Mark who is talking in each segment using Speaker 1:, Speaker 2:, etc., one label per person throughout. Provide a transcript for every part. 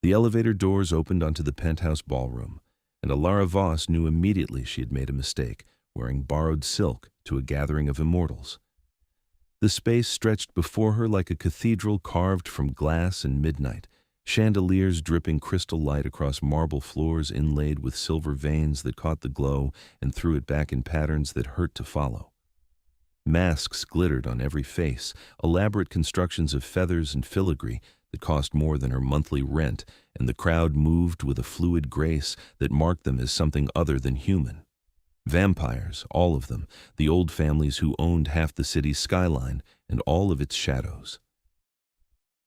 Speaker 1: The elevator doors opened onto the penthouse ballroom, and Elara Voss knew immediately she had made a mistake, wearing borrowed silk to a gathering of immortals. The space stretched before her like a cathedral carved from glass and midnight, chandeliers dripping crystal light across marble floors inlaid with silver veins that caught the glow and threw it back in patterns that hurt to follow. Masks glittered on every face, elaborate constructions of feathers and filigree that cost more than her monthly rent, and the crowd moved with a fluid grace that marked them as something other than human. Vampires, all of them, the old families who owned half the city's skyline and all of its shadows.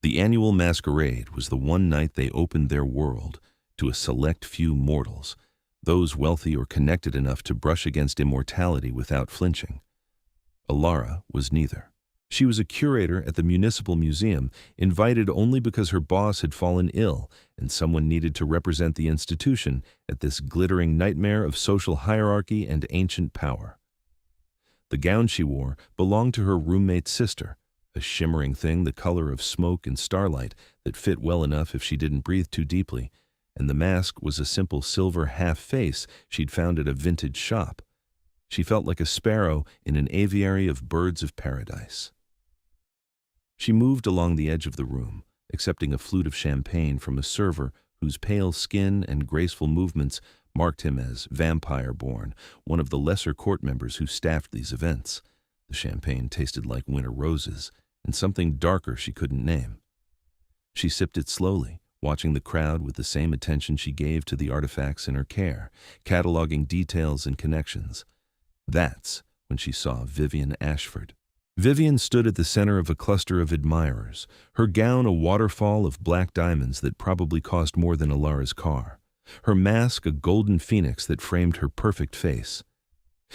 Speaker 1: The annual masquerade was the one night they opened their world to a select few mortals, those wealthy or connected enough to brush against immortality without flinching. Elara was neither. She was a curator at the Municipal Museum, invited only because her boss had fallen ill and someone needed to represent the institution at this glittering nightmare of social hierarchy and ancient power. The gown she wore belonged to her roommate's sister, a shimmering thing the color of smoke and starlight that fit well enough if she didn't breathe too deeply, and the mask was a simple silver half-face she'd found at a vintage shop. She felt like a sparrow in an aviary of birds of paradise. She moved along the edge of the room, accepting a flute of champagne from a server whose pale skin and graceful movements marked him as vampire-born, one of the lesser court members who staffed these events. The champagne tasted like winter roses, and something darker she couldn't name. She sipped it slowly, watching the crowd with the same attention she gave to the artifacts in her care, cataloging details and connections. That's when she saw Vivian Ashford. Vivian stood at the center of a cluster of admirers, her gown a waterfall of black diamonds that probably cost more than Elara's car, her mask a golden phoenix that framed her perfect face.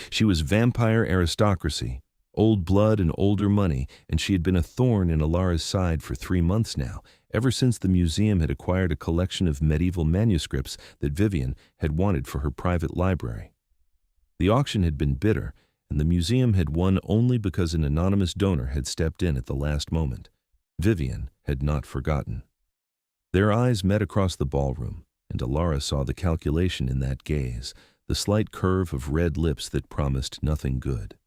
Speaker 1: She was vampire aristocracy, old blood and older money, and she had been a thorn in Elara's side for 3 months now, ever since the museum had acquired a collection of medieval manuscripts that Vivian had wanted for her private library. The auction had been bitter, and the museum had won only because an anonymous donor had stepped in at the last moment. Vivian had not forgotten. Their eyes met across the ballroom, and Elara saw the calculation in that gaze, the slight curve of red lips that promised nothing good.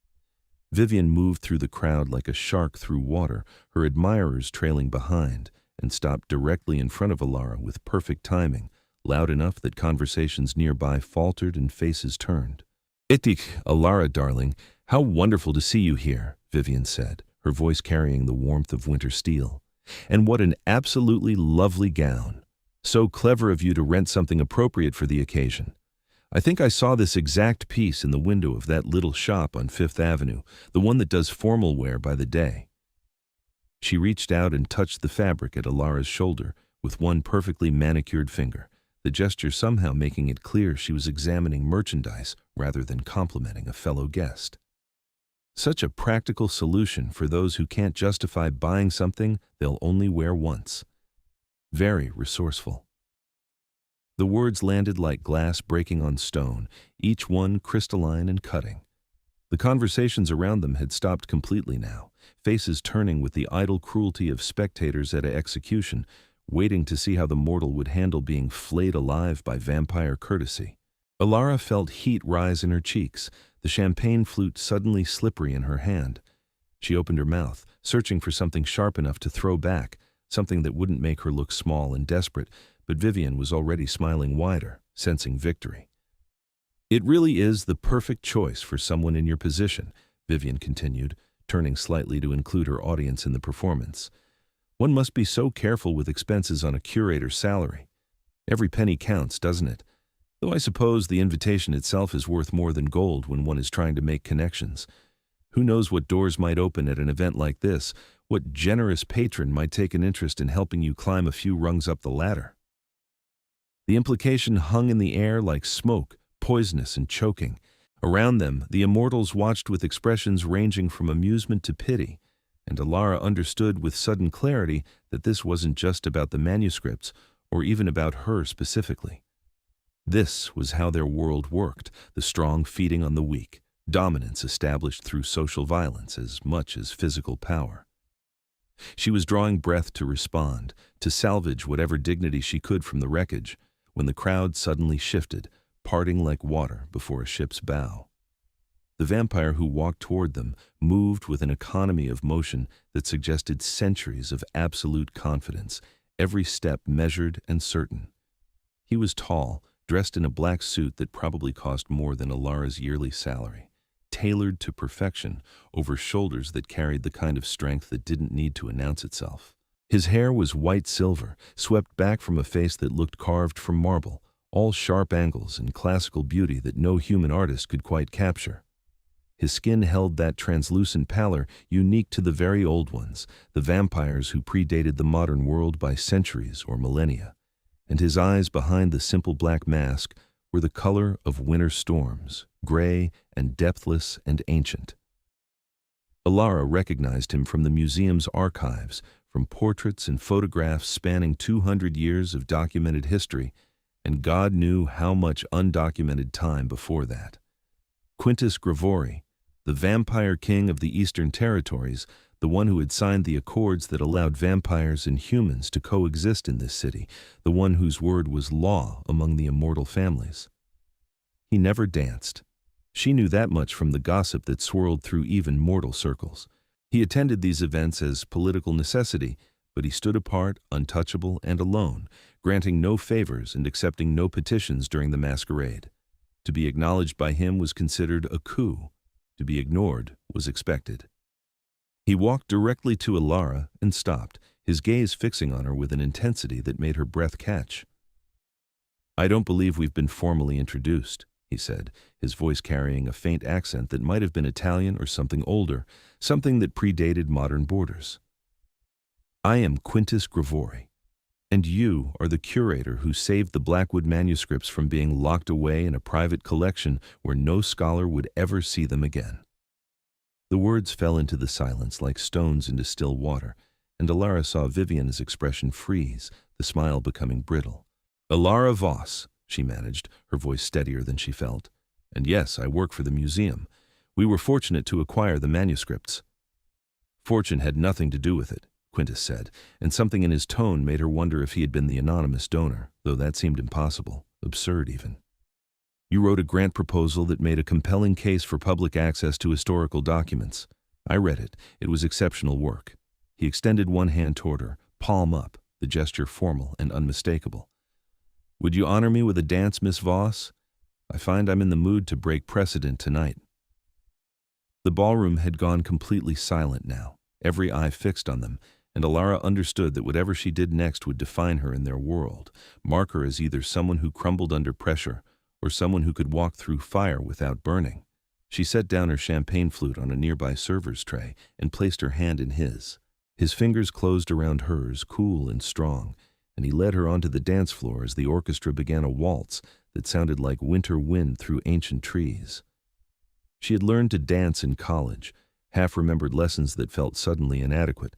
Speaker 1: Vivian moved through the crowd like a shark through water, her admirers trailing behind, and stopped directly in front of Elara with perfect timing, loud enough that conversations nearby faltered and faces turned. "Itik, Elara, darling, how wonderful to see you here," Vivian said, her voice carrying the warmth of winter steel. "And what an absolutely lovely gown. So clever of you to rent something appropriate for the occasion. I think I saw this exact piece in the window of that little shop on Fifth Avenue, the one that does formal wear by the day." She reached out and touched the fabric at Elara's shoulder with one perfectly manicured finger, the gesture somehow making it clear she was examining merchandise rather than complimenting a fellow guest. Such a practical solution for those who can't justify buying something they'll only wear once. Very resourceful. The words landed like glass breaking on stone, each one crystalline and cutting. The conversations around them had stopped completely now, faces turning with the idle cruelty of spectators at an execution, waiting to see how the mortal would handle being flayed alive by vampire courtesy. Elara felt heat rise in her cheeks, the champagne flute suddenly slippery in her hand. She opened her mouth, searching for something sharp enough to throw back, something that wouldn't make her look small and desperate, but Vivian was already smiling wider, sensing victory. "It really is the perfect choice for someone in your position," Vivian continued, turning slightly to include her audience in the performance. "One must be so careful with expenses on a curator's salary. Every penny counts, doesn't it? Though I suppose the invitation itself is worth more than gold when one is trying to make connections. Who knows what doors might open at an event like this, what generous patron might take an interest in helping you climb a few rungs up the ladder." The implication hung in the air like smoke, poisonous and choking. Around them, the immortals watched with expressions ranging from amusement to pity, and Elara understood with sudden clarity that this wasn't just about the manuscripts, or even about her specifically. This was how their world worked, the strong feeding on the weak, dominance established through social violence as much as physical power. She was drawing breath to respond, to salvage whatever dignity she could from the wreckage, when the crowd suddenly shifted, parting like water before a ship's bow. The vampire who walked toward them moved with an economy of motion that suggested centuries of absolute confidence, every step measured and certain. He was tall, dressed in a black suit that probably cost more than Elara's yearly salary, tailored to perfection over shoulders that carried the kind of strength that didn't need to announce itself. His hair was white silver, swept back from a face that looked carved from marble, all sharp angles and classical beauty that no human artist could quite capture. His skin held that translucent pallor unique to the very old ones, the vampires who predated the modern world by centuries or millennia, and his eyes behind the simple black mask were the color of winter storms, gray and depthless and ancient. Elara recognized him from the museum's archives, from portraits and photographs spanning 200 years of documented history, and God knew how much undocumented time before that. Quintus Gravori, the vampire king of the Eastern Territories, the one who had signed the accords that allowed vampires and humans to coexist in this city, the one whose word was law among the immortal families. He never danced. She knew that much from the gossip that swirled through even mortal circles. He attended these events as political necessity, but he stood apart, untouchable and alone, granting no favors and accepting no petitions during the masquerade. To be acknowledged by him was considered a coup. To be ignored was expected. He walked directly to Elara and stopped, his gaze fixing on her with an intensity that made her breath catch. "I don't believe we've been formally introduced," he said, his voice carrying a faint accent that might have been Italian or something older, something that predated modern borders. "I am Quintus Gravori, and you are the curator who saved the Blackwood manuscripts from being locked away in a private collection where no scholar would ever see them again." The words fell into the silence like stones into still water, and Elara saw Vivian's expression freeze, the smile becoming brittle. "Elara Voss," she managed, her voice steadier than she felt. "And yes, I work for the museum. We were fortunate to acquire the manuscripts." "Fortune had nothing to do with it," Quintus said, and something in his tone made her wonder if he had been the anonymous donor, though that seemed impossible, absurd even. "You wrote a grant proposal that made a compelling case for public access to historical documents. I read it. It was exceptional work." He extended one hand toward her, palm up, the gesture formal and unmistakable. "Would you honor me with a dance, Miss Voss? I find I'm in the mood to break precedent tonight." The ballroom had gone completely silent now, every eye fixed on them, and Elara understood that whatever she did next would define her in their world, mark her as either someone who crumbled under pressure or someone who could walk through fire without burning. She set down her champagne flute on a nearby server's tray and placed her hand in his. His fingers closed around hers, cool and strong, and he led her onto the dance floor as the orchestra began a waltz that sounded like winter wind through ancient trees. She had learned to dance in college, half-remembered lessons that felt suddenly inadequate,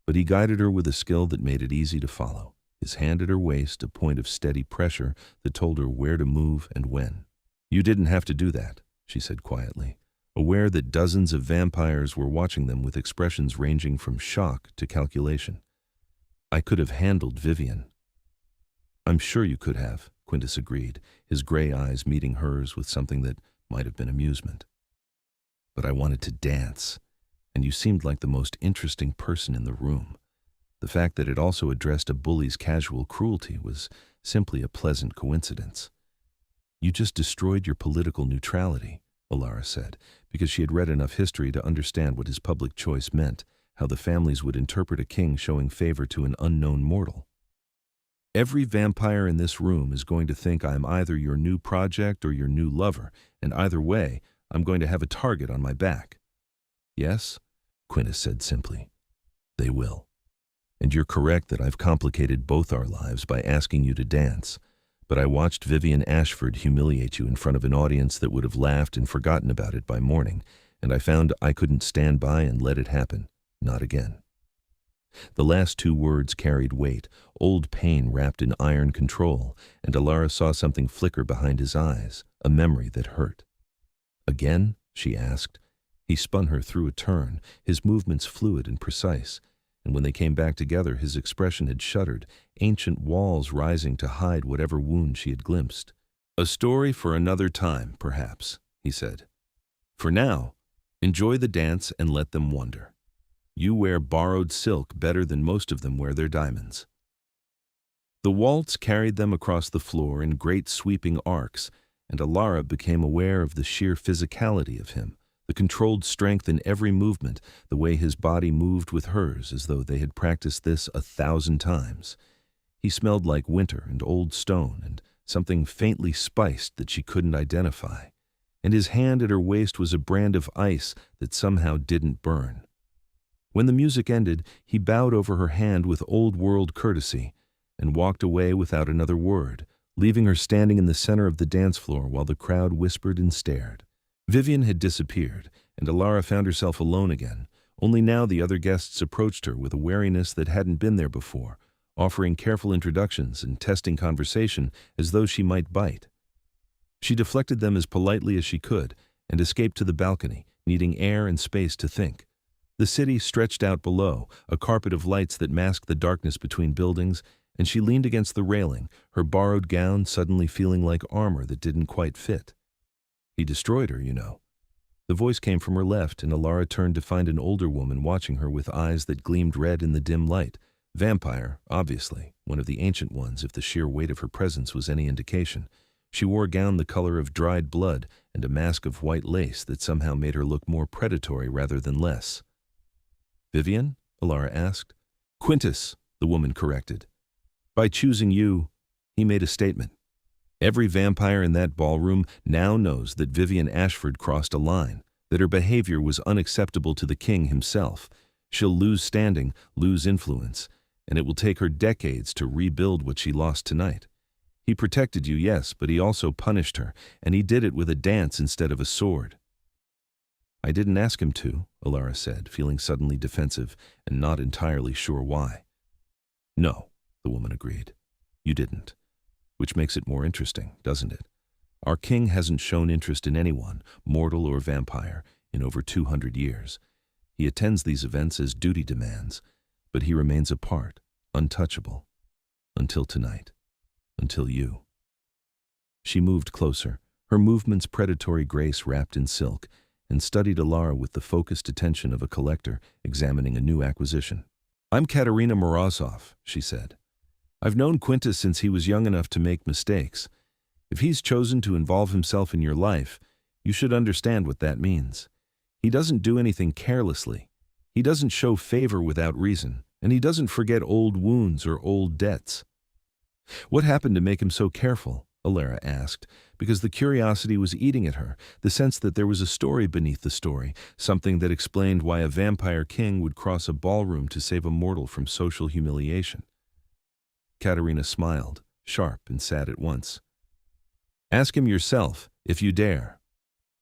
Speaker 1: but he guided her with a skill that made it easy to follow, his hand at her waist a point of steady pressure that told her where to move and when. "You didn't have to do that," she said quietly, aware that dozens of vampires were watching them with expressions ranging from shock to calculation. "I could have handled Vivian." "I'm sure you could have," Quintus agreed, his gray eyes meeting hers with something that might have been amusement. "But I wanted to dance, and you seemed like the most interesting person in the room. The fact that it also addressed a bully's casual cruelty was simply a pleasant coincidence." "You just destroyed your political neutrality," Elara said, because she had read enough history to understand what his public choice meant, how the families would interpret a king showing favor to an unknown mortal. "Every vampire in this room is going to think I'm either your new project or your new lover, and either way, I'm going to have a target on my back." "Yes," Quintus said simply. "They will. And you're correct that I've complicated both our lives by asking you to dance, but I watched Vivian Ashford humiliate you in front of an audience that would have laughed and forgotten about it by morning, and I found I couldn't stand by and let it happen. Not again." The last two words carried weight, old pain wrapped in iron control, and Elara saw something flicker behind his eyes, a memory that hurt. "Again?" she asked. He spun her through a turn, his movements fluid and precise, and when they came back together his expression had shuddered, ancient walls rising to hide whatever wound she had glimpsed. "A story for another time, perhaps," he said. "For now, enjoy the dance and let them wonder. You wear borrowed silk better than most of them wear their diamonds." The waltz carried them across the floor in great sweeping arcs, and Elara became aware of the sheer physicality of him, the controlled strength in every movement, the way his body moved with hers as though they had practiced this 1,000 times. He smelled like winter and old stone and something faintly spiced that she couldn't identify, and his hand at her waist was a brand of ice that somehow didn't burn. When the music ended, he bowed over her hand with old-world courtesy and walked away without another word, leaving her standing in the center of the dance floor while the crowd whispered and stared. Vivian had disappeared, and Elara found herself alone again. Only now the other guests approached her with a wariness that hadn't been there before, offering careful introductions and testing conversation as though she might bite. She deflected them as politely as she could and escaped to the balcony, needing air and space to think. The city stretched out below, a carpet of lights that masked the darkness between buildings, and she leaned against the railing, her borrowed gown suddenly feeling like armor that didn't quite fit. "He destroyed her, you know." The voice came from her left, and Elara turned to find an older woman watching her with eyes that gleamed red in the dim light. Vampire, obviously, one of the ancient ones if the sheer weight of her presence was any indication. She wore a gown the color of dried blood and a mask of white lace that somehow made her look more predatory rather than less. "Vivian?" Elara asked. "Quintus," the woman corrected. "By choosing you," he made a statement. "Every vampire in that ballroom now knows that Vivian Ashford crossed a line, that her behavior was unacceptable to the king himself. She'll lose standing, lose influence, and it will take her decades to rebuild what she lost tonight. He protected you, yes, but he also punished her, and he did it with a dance instead of a sword." "I didn't ask him to," Elara said, feeling suddenly defensive and not entirely sure why. "No," the woman agreed. "You didn't. Which makes it more interesting, doesn't it? Our king hasn't shown interest in anyone, mortal or vampire, in over 200 years. He attends these events as duty demands, but he remains apart, untouchable. Until tonight. Until you." She moved closer, her movements predatory grace wrapped in silk, and studied Elara with the focused attention of a collector examining a new acquisition. "I'm Katerina Morozov," she said. "I've known Quintus since he was young enough to make mistakes. If he's chosen to involve himself in your life, you should understand what that means. He doesn't do anything carelessly. He doesn't show favor without reason, and he doesn't forget old wounds or old debts." "What happened to make him so careful?" Elara asked, because the curiosity was eating at her, the sense that there was a story beneath the story, something that explained why a vampire king would cross a ballroom to save a mortal from social humiliation. Katerina smiled, sharp and sad at once. "Ask him yourself, if you dare.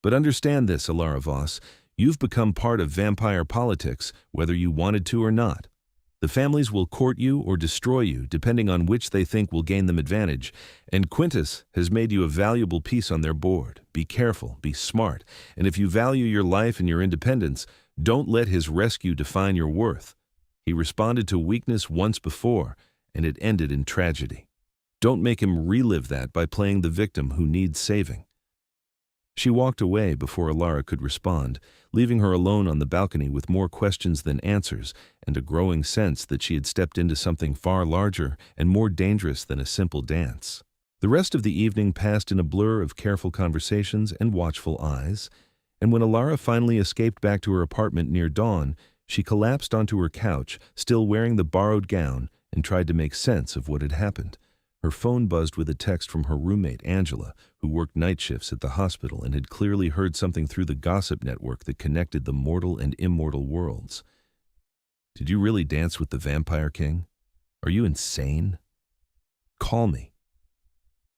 Speaker 1: But understand this, Elara Voss, you've become part of vampire politics, whether you wanted to or not. The families will court you or destroy you, depending on which they think will gain them advantage, and Quintus has made you a valuable piece on their board. Be careful, be smart, and if you value your life and your independence, don't let his rescue define your worth. He responded to weakness once before, and it ended in tragedy. Don't make him relive that by playing the victim who needs saving." She walked away before Elara could respond, leaving her alone on the balcony with more questions than answers and a growing sense that she had stepped into something far larger and more dangerous than a simple dance. The rest of the evening passed in a blur of careful conversations and watchful eyes, and when Elara finally escaped back to her apartment near dawn, she collapsed onto her couch, still wearing the borrowed gown, and tried to make sense of what had happened. Her phone buzzed with a text from her roommate, Angela, who worked night shifts at the hospital and had clearly heard something through the gossip network that connected the mortal and immortal worlds. "Did you really dance with the Vampire King? Are you insane? Call me."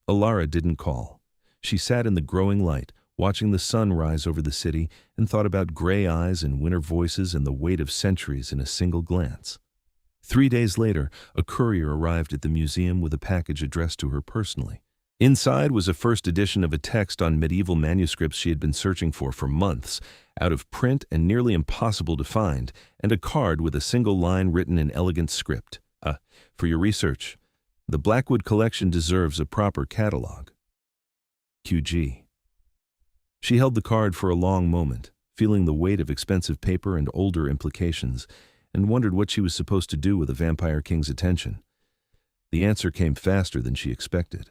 Speaker 1: Elara didn't call. She sat in the growing light, watching the sun rise over the city, and thought about gray eyes and winter voices and the weight of centuries in a single glance. 3 days later, a courier arrived at the museum with a package addressed to her personally. Inside was a first edition of a text on medieval manuscripts she had been searching for months, out of print and nearly impossible to find, and a card with a single line written in elegant script. For your research, the Blackwood collection deserves a proper catalog. QG. She held the card for a long moment, feeling the weight of expensive paper and older implications, and wondered what she was supposed to do with a vampire king's attention. The answer came faster than she expected.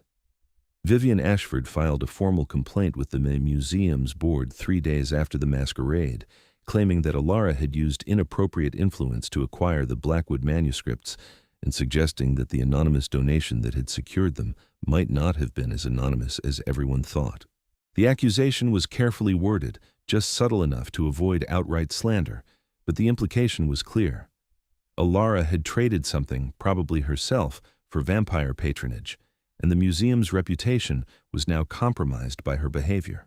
Speaker 1: Vivian Ashford filed a formal complaint with the museum's board 3 days after the masquerade, claiming that Elara had used inappropriate influence to acquire the Blackwood manuscripts and suggesting that the anonymous donation that had secured them might not have been as anonymous as everyone thought. The accusation was carefully worded, just subtle enough to avoid outright slander, but the implication was clear. Elara had traded something, probably herself, for vampire patronage, and the museum's reputation was now compromised by her behavior.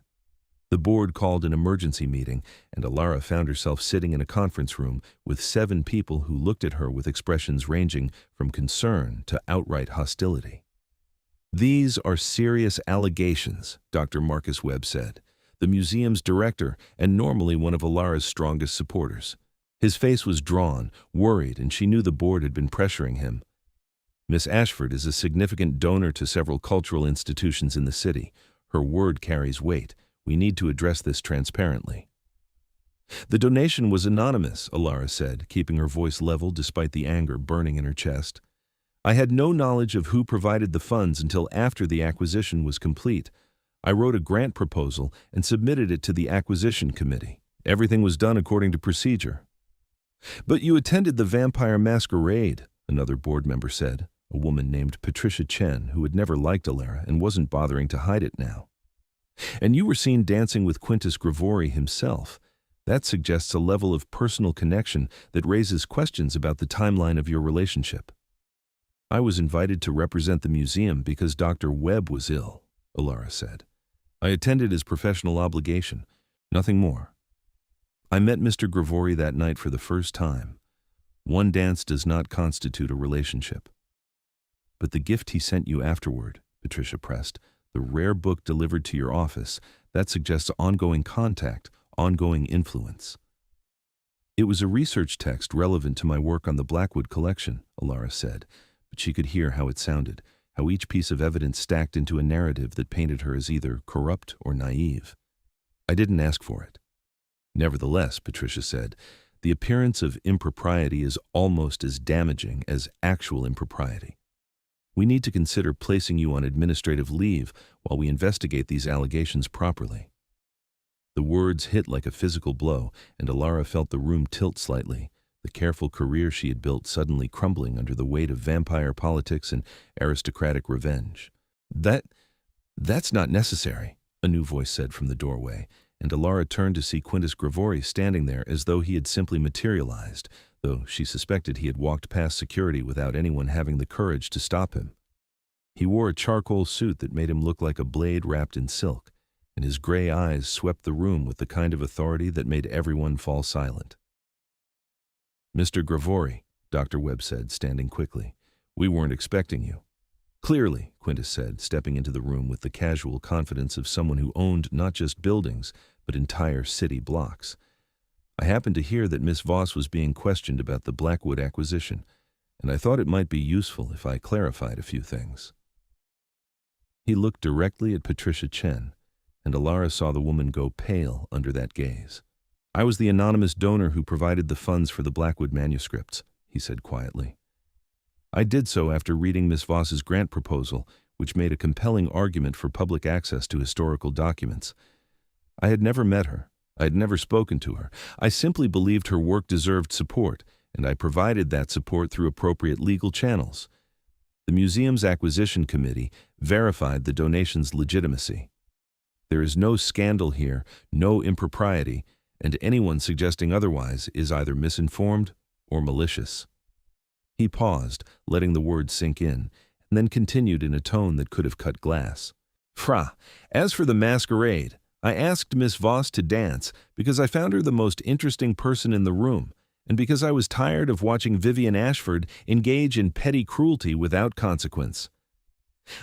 Speaker 1: The board called an emergency meeting, and Elara found herself sitting in a conference room with 7 people who looked at her with expressions ranging from concern to outright hostility. "These are serious allegations," Dr. Marcus Webb said, the museum's director and normally one of Elara's strongest supporters. His face was drawn, worried, and she knew the board had been pressuring him. "Miss Ashford is a significant donor to several cultural institutions in the city. Her word carries weight. We need to address this transparently." "The donation was anonymous," Elara said, keeping her voice level despite the anger burning in her chest. "I had no knowledge of who provided the funds until after the acquisition was complete. I wrote a grant proposal and submitted it to the acquisition committee. Everything was done according to procedure." "But you attended the vampire masquerade," another board member said, a woman named Patricia Chen, who had never liked Elara and wasn't bothering to hide it now. "And you were seen dancing with Quintus Gravori himself. That suggests a level of personal connection that raises questions about the timeline of your relationship." "I was invited to represent the museum because Dr. Webb was ill," Elara said. "I attended his professional obligation, nothing more. I met Mr. Gravori that night for the first time. One dance does not constitute a relationship." "But the gift he sent you afterward," Patricia pressed, "the rare book delivered to your office, that suggests ongoing contact, ongoing influence." "It was a research text relevant to my work on the Blackwood collection," Elara said, but she could hear how it sounded, how each piece of evidence stacked into a narrative that painted her as either corrupt or naive. "I didn't ask for it." "Nevertheless," Patricia said, "the appearance of impropriety is almost as damaging as actual impropriety. We need to consider placing you on administrative leave while we investigate these allegations properly." The words hit like a physical blow, and Elara felt the room tilt slightly, the careful career she had built suddenly crumbling under the weight of vampire politics and aristocratic revenge. That's not necessary," a new voice said from the doorway, and Elara turned to see Quintus Gravori standing there as though he had simply materialized, though she suspected he had walked past security without anyone having the courage to stop him. He wore a charcoal suit that made him look like a blade wrapped in silk, and his gray eyes swept the room with the kind of authority that made everyone fall silent. "Mr. Gravori," Dr. Webb said, standing quickly, "we weren't expecting you." "Clearly," Quintus said, stepping into the room with the casual confidence of someone who owned not just buildings, but entire city blocks. "I happened to hear that Miss Voss was being questioned about the Blackwood acquisition, and I thought it might be useful if I clarified a few things." He looked directly at Patricia Chen, and Elara saw the woman go pale under that gaze. "I was the anonymous donor who provided the funds for the Blackwood manuscripts," he said quietly. "I did so after reading Miss Voss's grant proposal, which made a compelling argument for public access to historical documents. I had never met her. I had never spoken to her. I simply believed her work deserved support, and I provided that support through appropriate legal channels. The museum's acquisition committee verified the donation's legitimacy. There is no scandal here, no impropriety, and anyone suggesting otherwise is either misinformed or malicious." He paused, letting the words sink in, and then continued in a tone that could have cut glass. "As for the masquerade, I asked Miss Voss to dance because I found her the most interesting person in the room, and because I was tired of watching Vivian Ashford engage in petty cruelty without consequence.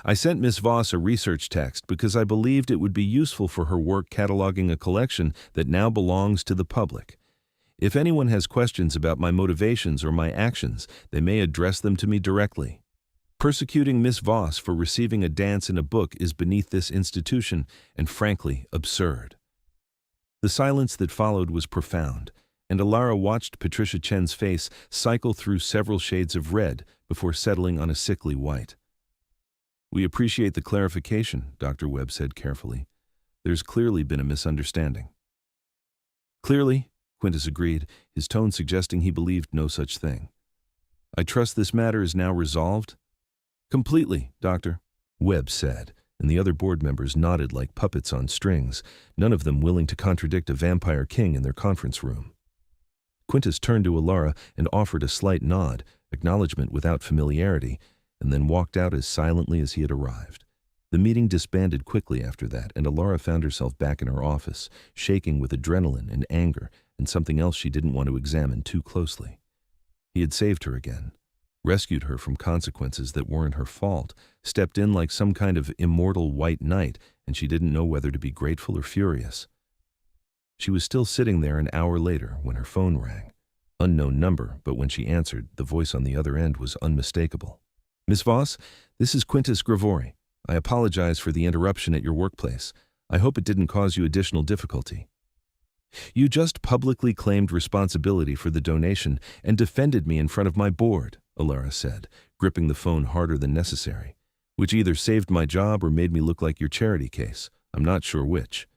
Speaker 1: I sent Miss Voss a research text because I believed it would be useful for her work cataloging a collection that now belongs to the public. If anyone has questions about my motivations or my actions, they may address them to me directly. Persecuting Miss Voss for receiving a dance in a book is beneath this institution and frankly absurd." The silence that followed was profound, and Elara watched Patricia Chen's face cycle through several shades of red before settling on a sickly white. "We appreciate the clarification," Dr. Webb said carefully. "There's clearly been a misunderstanding." "Clearly," Quintus agreed, his tone suggesting he believed no such thing. "I trust this matter is now resolved?" "Completely, Doctor," Webb said, and the other board members nodded like puppets on strings, none of them willing to contradict a vampire king in their conference room. Quintus turned to Elara and offered a slight nod, acknowledgement without familiarity, and then walked out as silently as he had arrived. The meeting disbanded quickly after that, and Elara found herself back in her office, shaking with adrenaline and anger and something else she didn't want to examine too closely. He had saved her again, rescued her from consequences that weren't her fault, stepped in like some kind of immortal white knight, and she didn't know whether to be grateful or furious. She was still sitting there an hour later when her phone rang. Unknown number, but when she answered, the voice on the other end was unmistakable. "Miss Voss, this is Quintus Gravori. I apologize for the interruption at your workplace. I hope it didn't cause you additional difficulty." "You just publicly claimed responsibility for the donation and defended me in front of my board," Elara said, gripping the phone harder than necessary, "which either saved my job or made me look like your charity case. I'm not sure which."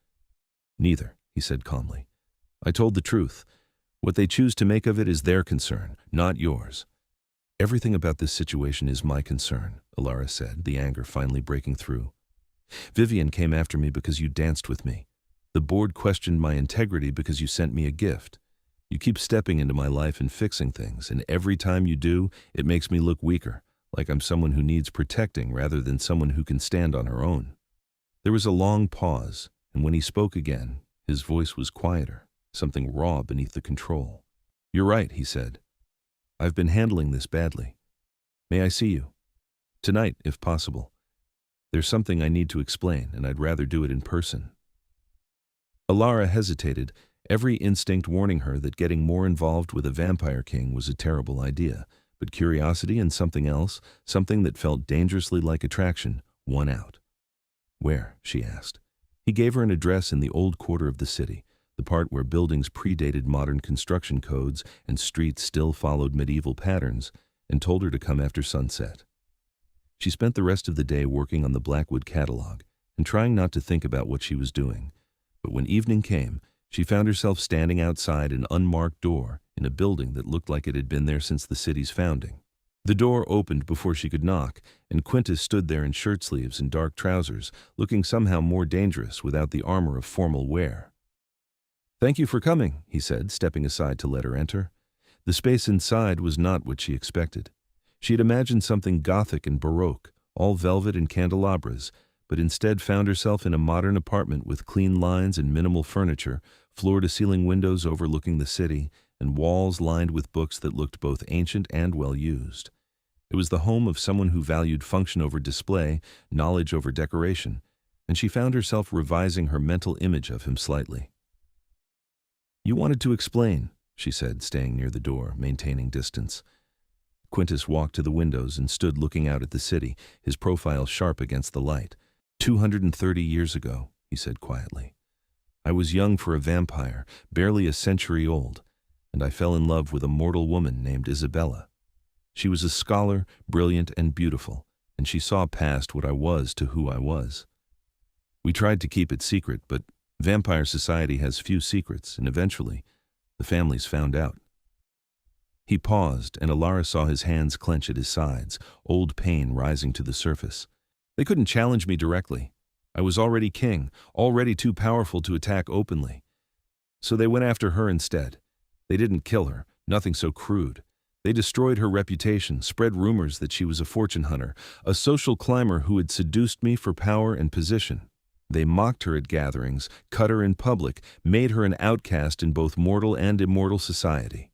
Speaker 1: "Neither," he said calmly. "I told the truth. What they choose to make of it is their concern, not yours." "Everything about this situation is my concern," Elara said, the anger finally breaking through. "Vivian came after me because you danced with me. The board questioned my integrity because you sent me a gift. You keep stepping into my life and fixing things, and every time you do, it makes me look weaker, like I'm someone who needs protecting rather than someone who can stand on her own." There was a long pause, and when he spoke again, his voice was quieter, something raw beneath the control. "You're right," he said. "I've been handling this badly. May I see you? Tonight, if possible. There's something I need to explain, and I'd rather do it in person." Elara hesitated, every instinct warning her that getting more involved with a vampire king was a terrible idea, but curiosity and something else, something that felt dangerously like attraction, won out. "Where?" she asked. He gave her an address in the old quarter of the city, the part where buildings predated modern construction codes and streets still followed medieval patterns, and told her to come after sunset. She spent the rest of the day working on the Blackwood catalog and trying not to think about what she was doing. But when evening came, she found herself standing outside an unmarked door in a building that looked like it had been there since the city's founding. The door opened before she could knock, and Quintus stood there in shirt sleeves and dark trousers, looking somehow more dangerous without the armor of formal wear. "Thank you for coming," he said, stepping aside to let her enter. The space inside was not what she expected. She had imagined something Gothic and Baroque, all velvet and candelabras, but instead found herself in a modern apartment with clean lines and minimal furniture, floor-to-ceiling windows overlooking the city, and walls lined with books that looked both ancient and well-used. It was the home of someone who valued function over display, knowledge over decoration, and she found herself revising her mental image of him slightly. "You wanted to explain," she said, staying near the door, maintaining distance. Quintus walked to the windows and stood looking out at the city, his profile sharp against the light. 230 years ago," he said quietly. "I was young for a vampire, barely a century old, and I fell in love with a mortal woman named Isabella. She was a scholar, brilliant and beautiful, and she saw past what I was to who I was. We tried to keep it secret, but vampire society has few secrets, and eventually, the families found out." He paused, and Elara saw his hands clench at his sides, old pain rising to the surface. "They couldn't challenge me directly. I was already king, already too powerful to attack openly. So they went after her instead. They didn't kill her, nothing so crude. They destroyed her reputation, spread rumors that she was a fortune hunter, a social climber who had seduced me for power and position. They mocked her at gatherings, cut her in public, made her an outcast in both mortal and immortal society.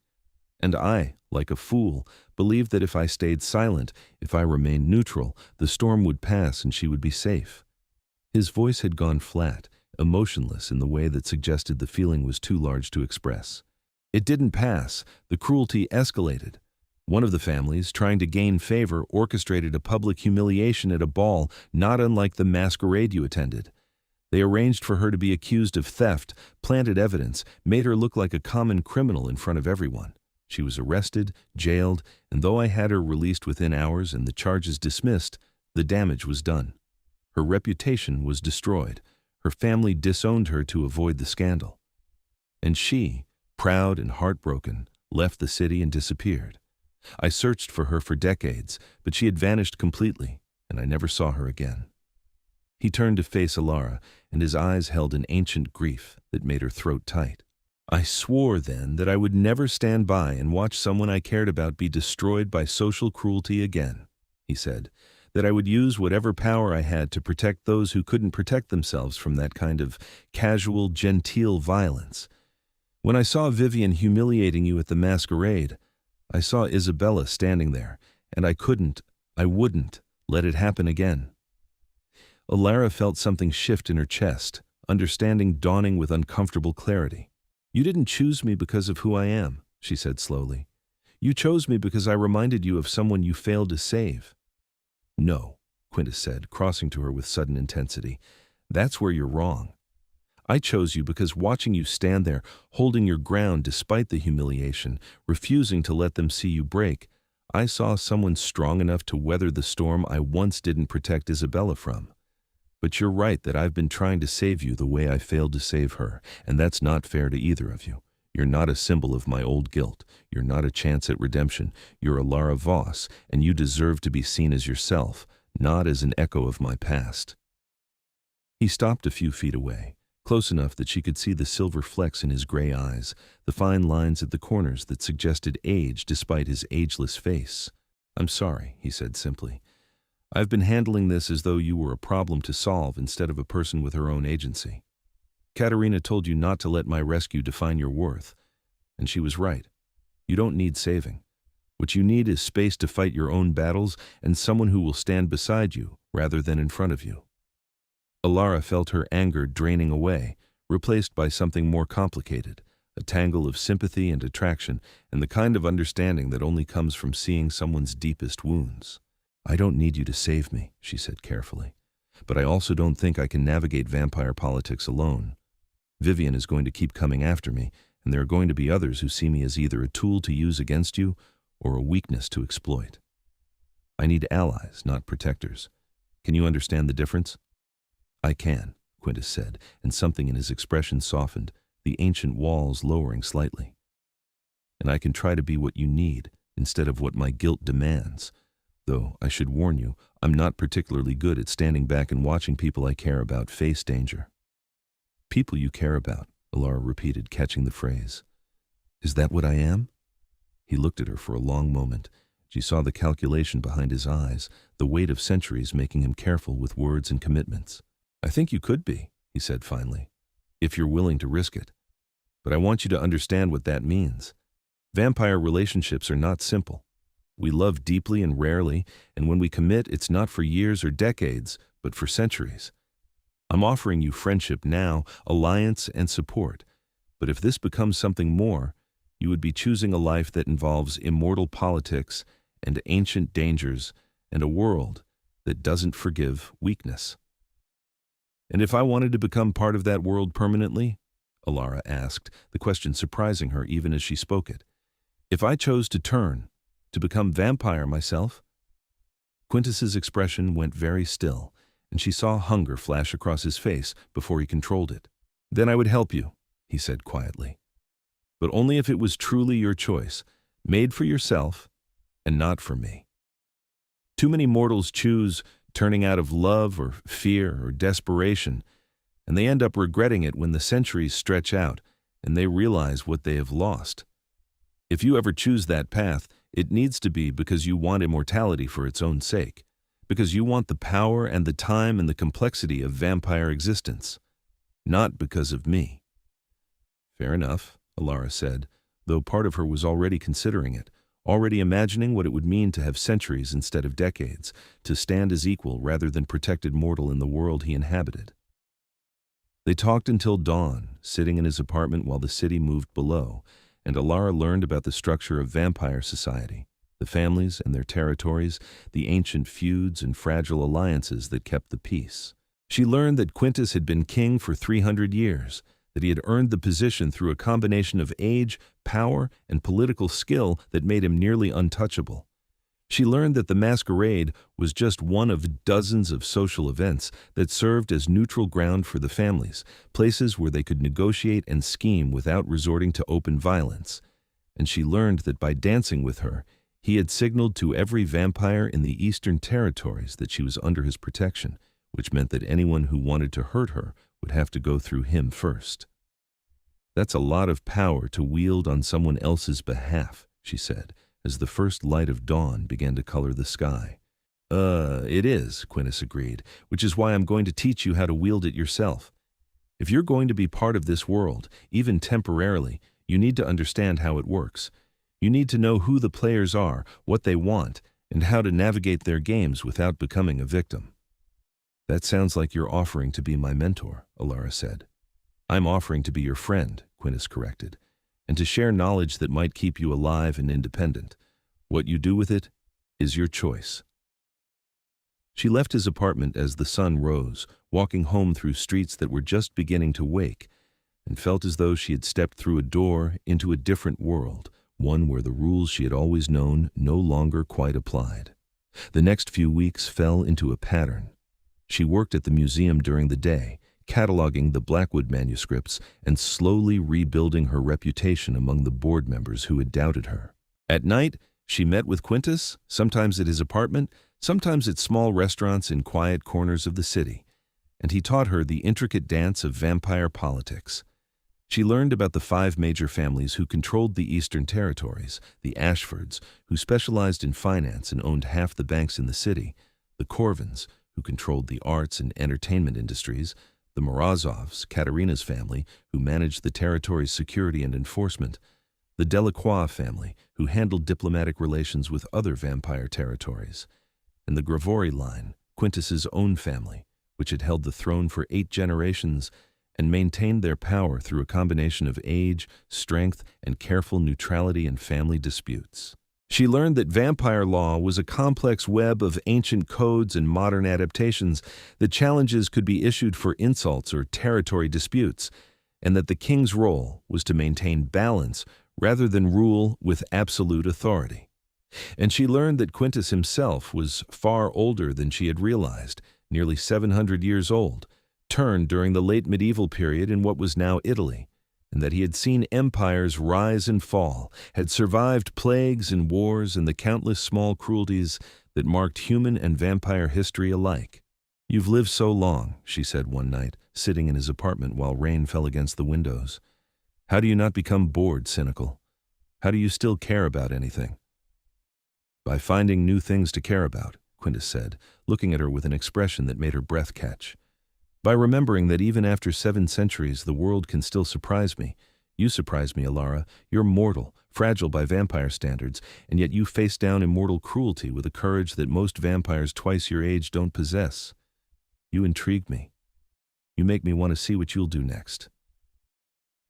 Speaker 1: And I, like a fool, believed that if I stayed silent, if I remained neutral, the storm would pass and she would be safe. His voice had gone flat, emotionless in the way that suggested the feeling was too large to express. It didn't pass. The cruelty escalated. One of the families, trying to gain favor, orchestrated a public humiliation at a ball not unlike the masquerade you attended. They arranged for her to be accused of theft, planted evidence, made her look like a common criminal in front of everyone. She was arrested, jailed, and though I had her released within hours and the charges dismissed, the damage was done. Her reputation was destroyed. Her family disowned her to avoid the scandal. And she, proud and heartbroken, left the city and disappeared. I searched for her for decades, but she had vanished completely, and I never saw her again. He turned to face Elara, and his eyes held an ancient grief that made her throat tight. I swore then that I would never stand by and watch someone I cared about be destroyed by social cruelty again, he said, that I would use whatever power I had to protect those who couldn't protect themselves from that kind of casual, genteel violence. When I saw Vivian humiliating you at the masquerade, I saw Isabella standing there, and I wouldn't let it happen again. Elara felt something shift in her chest, understanding dawning with uncomfortable clarity. You didn't choose me because of who I am, she said slowly. You chose me because I reminded you of someone you failed to save. No, Quintus said, crossing to her with sudden intensity. That's where you're wrong. I chose you because watching you stand there, holding your ground despite the humiliation, refusing to let them see you break, I saw someone strong enough to weather the storm I once didn't protect Isabella from. But you're right that I've been trying to save you the way I failed to save her, and that's not fair to either of you. You're not a symbol of my old guilt. You're not a chance at redemption. You're Elara Voss, and you deserve to be seen as yourself, not as an echo of my past. He stopped a few feet away, close enough that she could see the silver flecks in his gray eyes, the fine lines at the corners that suggested age despite his ageless face. I'm sorry, he said simply. I've been handling this as though you were a problem to solve instead of a person with her own agency. Katerina told you not to let my rescue define your worth, and she was right. You don't need saving. What you need is space to fight your own battles and someone who will stand beside you rather than in front of you. Elara felt her anger draining away, replaced by something more complicated, a tangle of sympathy and attraction, and the kind of understanding that only comes from seeing someone's deepest wounds. I don't need you to save me, she said carefully, but I also don't think I can navigate vampire politics alone. Vivian is going to keep coming after me, and there are going to be others who see me as either a tool to use against you or a weakness to exploit. I need allies, not protectors. Can you understand the difference? I can, Quintus said, and something in his expression softened, the ancient walls lowering slightly. And I can try to be what you need instead of what my guilt demands. Though, I should warn you, I'm not particularly good at standing back and watching people I care about face danger. People you care about, Elara repeated, catching the phrase. Is that what I am? He looked at her for a long moment. She saw the calculation behind his eyes, the weight of centuries making him careful with words and commitments. I think you could be, he said finally, if you're willing to risk it. But I want you to understand what that means. Vampire relationships are not simple. We love deeply and rarely, and when we commit, it's not for years or decades, but for centuries. I'm offering you friendship now, alliance and support, but if this becomes something more, you would be choosing a life that involves immortal politics and ancient dangers and a world that doesn't forgive weakness. And if I wanted to become part of that world permanently? Elara asked, the question surprising her even as she spoke it. If I chose to turn, to become vampire myself? Quintus's expression went very still, and she saw hunger flash across his face before he controlled it. Then I would help you, he said quietly. But only if it was truly your choice, made for yourself and not for me. Too many mortals choose turning out of love or fear or desperation, and they end up regretting it when the centuries stretch out and they realize what they have lost. If you ever choose that path, it needs to be because you want immortality for its own sake, because you want the power and the time and the complexity of vampire existence, not because of me. Fair enough, Elara said, though part of her was already considering it, already imagining what it would mean to have centuries instead of decades, to stand as equal rather than protected mortal in the world he inhabited. They talked until dawn, sitting in his apartment while the city moved below, and Elara learned about the structure of vampire society, the families and their territories, the ancient feuds and fragile alliances that kept the peace. She learned that Quintus had been king for 300 years, that he had earned the position through a combination of age, power, and political skill that made him nearly untouchable. She learned that the masquerade was just one of dozens of social events that served as neutral ground for the families, places where they could negotiate and scheme without resorting to open violence. And she learned that by dancing with her, he had signaled to every vampire in the eastern territories that she was under his protection, which meant that anyone who wanted to hurt her would have to go through him first. "That's a lot of power to wield on someone else's behalf," she said, as the first light of dawn began to color the sky. It is," Quintus agreed, "which is why I'm going to teach you how to wield it yourself. If you're going to be part of this world, even temporarily, you need to understand how it works. You need to know who the players are, what they want, and how to navigate their games without becoming a victim." "That sounds like you're offering to be my mentor," Elara said. "I'm offering to be your friend," Quintus corrected, "and to share knowledge that might keep you alive and independent. What you do with it is your choice." She left his apartment as the sun rose, walking home through streets that were just beginning to wake, and felt as though she had stepped through a door into a different world, one where the rules she had always known no longer quite applied. The next few weeks fell into a pattern. She worked at the museum during the day, cataloging the Blackwood manuscripts and slowly rebuilding her reputation among the board members who had doubted her. At night, she met with Quintus, sometimes at his apartment, sometimes at small restaurants in quiet corners of the city, and he taught her the intricate dance of vampire politics. She learned about the 5 major families who controlled the eastern territories, the Ashfords, who specialized in finance and owned half the banks in the city, the Corvins, who controlled the arts and entertainment industries, the Morozovs, Katerina's family, who managed the territory's security and enforcement, the Delacroix family, who handled diplomatic relations with other vampire territories, and the Gravori line, Quintus's own family, which had held the throne for 8 generations and maintained their power through a combination of age, strength, and careful neutrality in family disputes. She learned that vampire law was a complex web of ancient codes and modern adaptations, that challenges could be issued for insults or territory disputes, and that the king's role was to maintain balance rather than rule with absolute authority. And she learned that Quintus himself was far older than she had realized, nearly 700 years old, turned during the late medieval period in what was now Italy, and that he had seen empires rise and fall, had survived plagues and wars and the countless small cruelties that marked human and vampire history alike. "You've lived so long," she said one night, sitting in his apartment while rain fell against the windows. "How do you not become bored, cynical? How do you still care about anything?" "By finding new things to care about," Quintus said, looking at her with an expression that made her breath catch. "By remembering that even after 7 centuries the world can still surprise me. You surprise me, Elara. You're mortal, fragile by vampire standards, and yet you face down immortal cruelty with a courage that most vampires twice your age don't possess. You intrigue me. You make me want to see what you'll do next."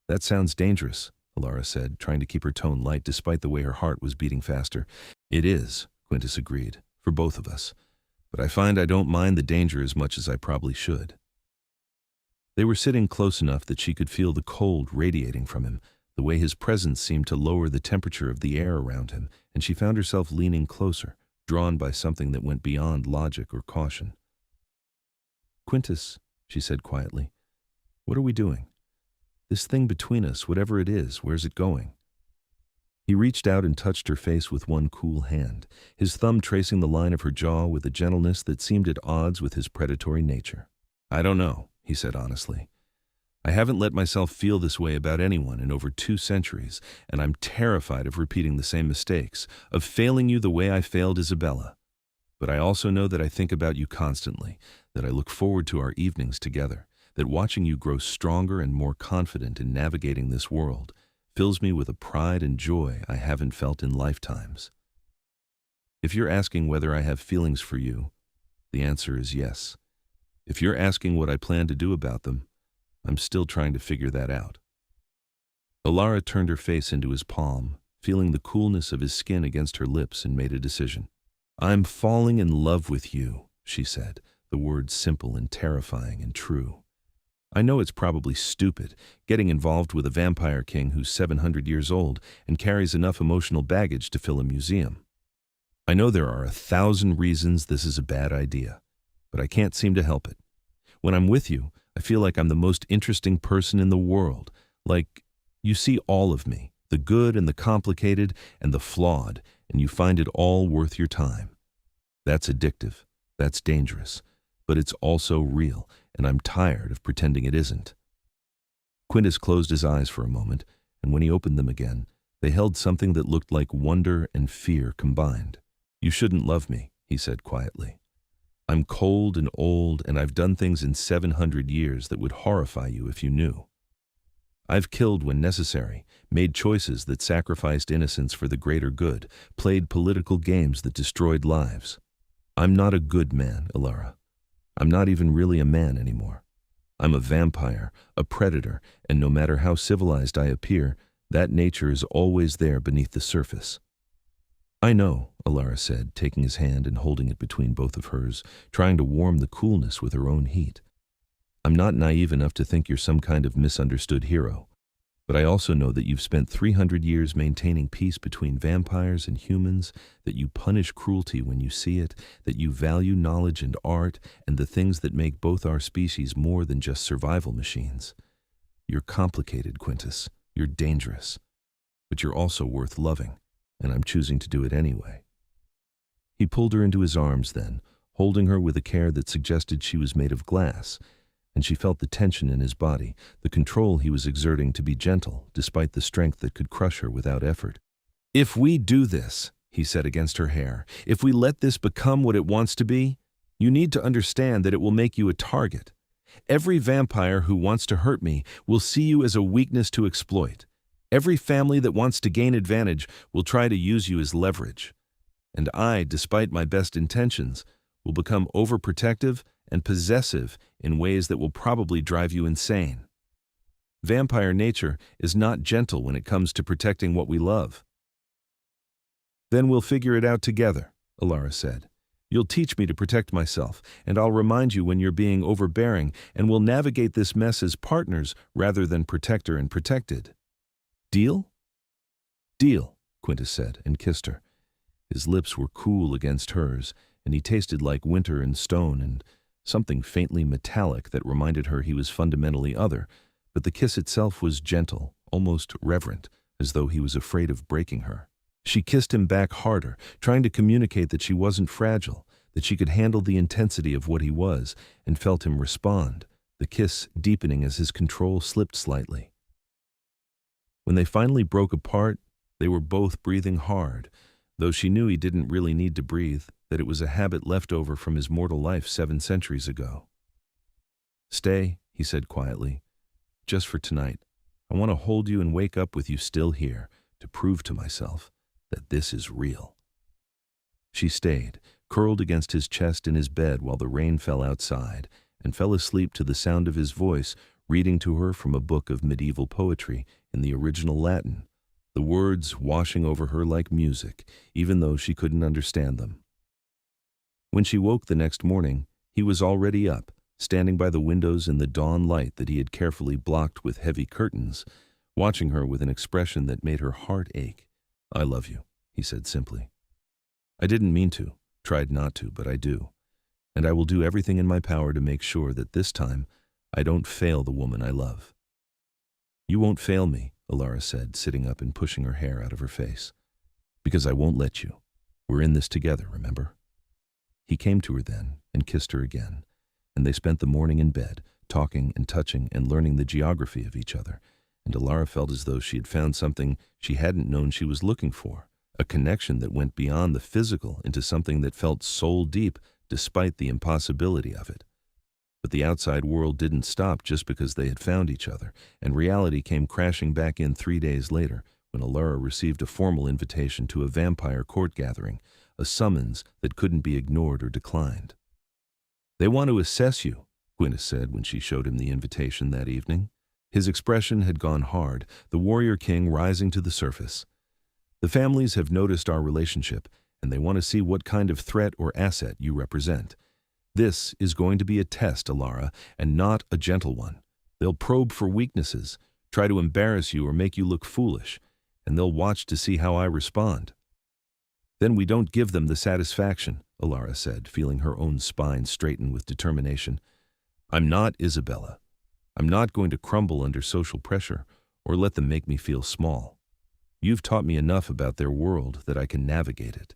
Speaker 1: "That sounds dangerous," Elara said, trying to keep her tone light despite the way her heart was beating faster. "It is," Quintus agreed, "for both of us. But I find I don't mind the danger as much as I probably should." They were sitting close enough that she could feel the cold radiating from him, the way his presence seemed to lower the temperature of the air around him, and she found herself leaning closer, drawn by something that went beyond logic or caution. "Quintus," she said quietly, "what are we doing? This thing between us, whatever it is, where's it going?" He reached out and touched her face with one cool hand, his thumb tracing the line of her jaw with a gentleness that seemed at odds with his predatory nature. "I don't know," he said honestly. "I haven't let myself feel this way about anyone in over 2 centuries, and I'm terrified of repeating the same mistakes, of failing you the way I failed Isabella. But I also know that I think about you constantly, that I look forward to our evenings together, that watching you grow stronger and more confident in navigating this world, fills me with a pride and joy I haven't felt in lifetimes. If you're asking whether I have feelings for you, the answer is yes. If you're asking what I plan to do about them, I'm still trying to figure that out. Elara turned her face into his palm, feeling the coolness of his skin against her lips, and made a decision. "I'm falling in love with you," she said, the words simple and terrifying and true. "I know it's probably stupid, getting involved with a vampire king who's 700 years old and carries enough emotional baggage to fill a museum. I know there are 1,000 reasons this is a bad idea, but I can't seem to help it. When I'm with you, I feel like I'm the most interesting person in the world, like you see all of me, the good and the complicated and the flawed, and you find it all worth your time. That's addictive, that's dangerous, but it's also real, and I'm tired of pretending it isn't." Quintus closed his eyes for a moment, and when he opened them again, they held something that looked like wonder and fear combined. "You shouldn't love me," he said quietly. "I'm cold and old, and I've done things in 700 years that would horrify you if you knew. I've killed when necessary, made choices that sacrificed innocence for the greater good, played political games that destroyed lives. I'm not a good man, Elara. I'm not even really a man anymore. I'm a vampire, a predator, and no matter how civilized I appear, that nature is always there beneath the surface." "I know," Elara said, taking his hand and holding it between both of hers, trying to warm the coolness with her own heat. "I'm not naive enough to think you're some kind of misunderstood hero, but I also know that you've spent 300 years maintaining peace between vampires and humans, that you punish cruelty when you see it, that you value knowledge and art and the things that make both our species more than just survival machines. You're complicated, Quintus. You're dangerous. But you're also worth loving, and I'm choosing to do it anyway." He pulled her into his arms then, holding her with a care that suggested she was made of glass, and she felt the tension in his body, the control he was exerting to be gentle, despite the strength that could crush her without effort. "If we do this," he said against her hair, "if we let this become what it wants to be, you need to understand that it will make you a target. Every vampire who wants to hurt me will see you as a weakness to exploit. Every family that wants to gain advantage will try to use you as leverage. And I, despite my best intentions, will become overprotective and possessive in ways that will probably drive you insane. Vampire nature is not gentle when it comes to protecting what we love." "Then we'll figure it out together," Elara said. "You'll teach me to protect myself, and I'll remind you when you're being overbearing, and we'll navigate this mess as partners rather than protector and protected. Deal?" "Deal," Quintus said, and kissed her. His lips were cool against hers, and he tasted like winter and stone and something faintly metallic that reminded her he was fundamentally other, but the kiss itself was gentle, almost reverent, as though he was afraid of breaking her. She kissed him back harder, trying to communicate that she wasn't fragile, that she could handle the intensity of what he was, and felt him respond, the kiss deepening as his control slipped slightly. When they finally broke apart, they were both breathing hard, though she knew he didn't really need to breathe, that it was a habit left over from his mortal life 7 centuries ago. "Stay," he said quietly, "just for tonight. I want to hold you and wake up with you still here, to prove to myself that this is real." She stayed, curled against his chest in his bed while the rain fell outside, and fell asleep to the sound of his voice reading to her from a book of medieval poetry in the original Latin, the words washing over her like music, even though she couldn't understand them. When she woke the next morning, he was already up, standing by the windows in the dawn light that he had carefully blocked with heavy curtains, watching her with an expression that made her heart ache. "I love you," he said simply. "I didn't mean to, tried not to, but I do. And I will do everything in my power to make sure that this time I don't fail the woman I love." "You won't fail me," Elara said, sitting up and pushing her hair out of her face. "Because I won't let you. We're in this together, remember?" He came to her then and kissed her again, and they spent the morning in bed, talking and touching and learning the geography of each other, and Elara felt as though she had found something she hadn't known she was looking for, a connection that went beyond the physical into something that felt soul deep despite the impossibility of it. But the outside world didn't stop just because they had found each other, and reality came crashing back in 3 days later when Elara received a formal invitation to a vampire court gathering, a summons that couldn't be ignored or declined. "They want to assess you," Quintus said when she showed him the invitation that evening. His expression had gone hard, the warrior king rising to the surface. "The families have noticed our relationship, and they want to see what kind of threat or asset you represent. This is going to be a test, Elara, and not a gentle one. They'll probe for weaknesses, try to embarrass you or make you look foolish, and they'll watch to see how I respond." "Then we don't give them the satisfaction," Elara said, feeling her own spine straighten with determination. "I'm not Isabella. I'm not going to crumble under social pressure or let them make me feel small. You've taught me enough about their world that I can navigate it.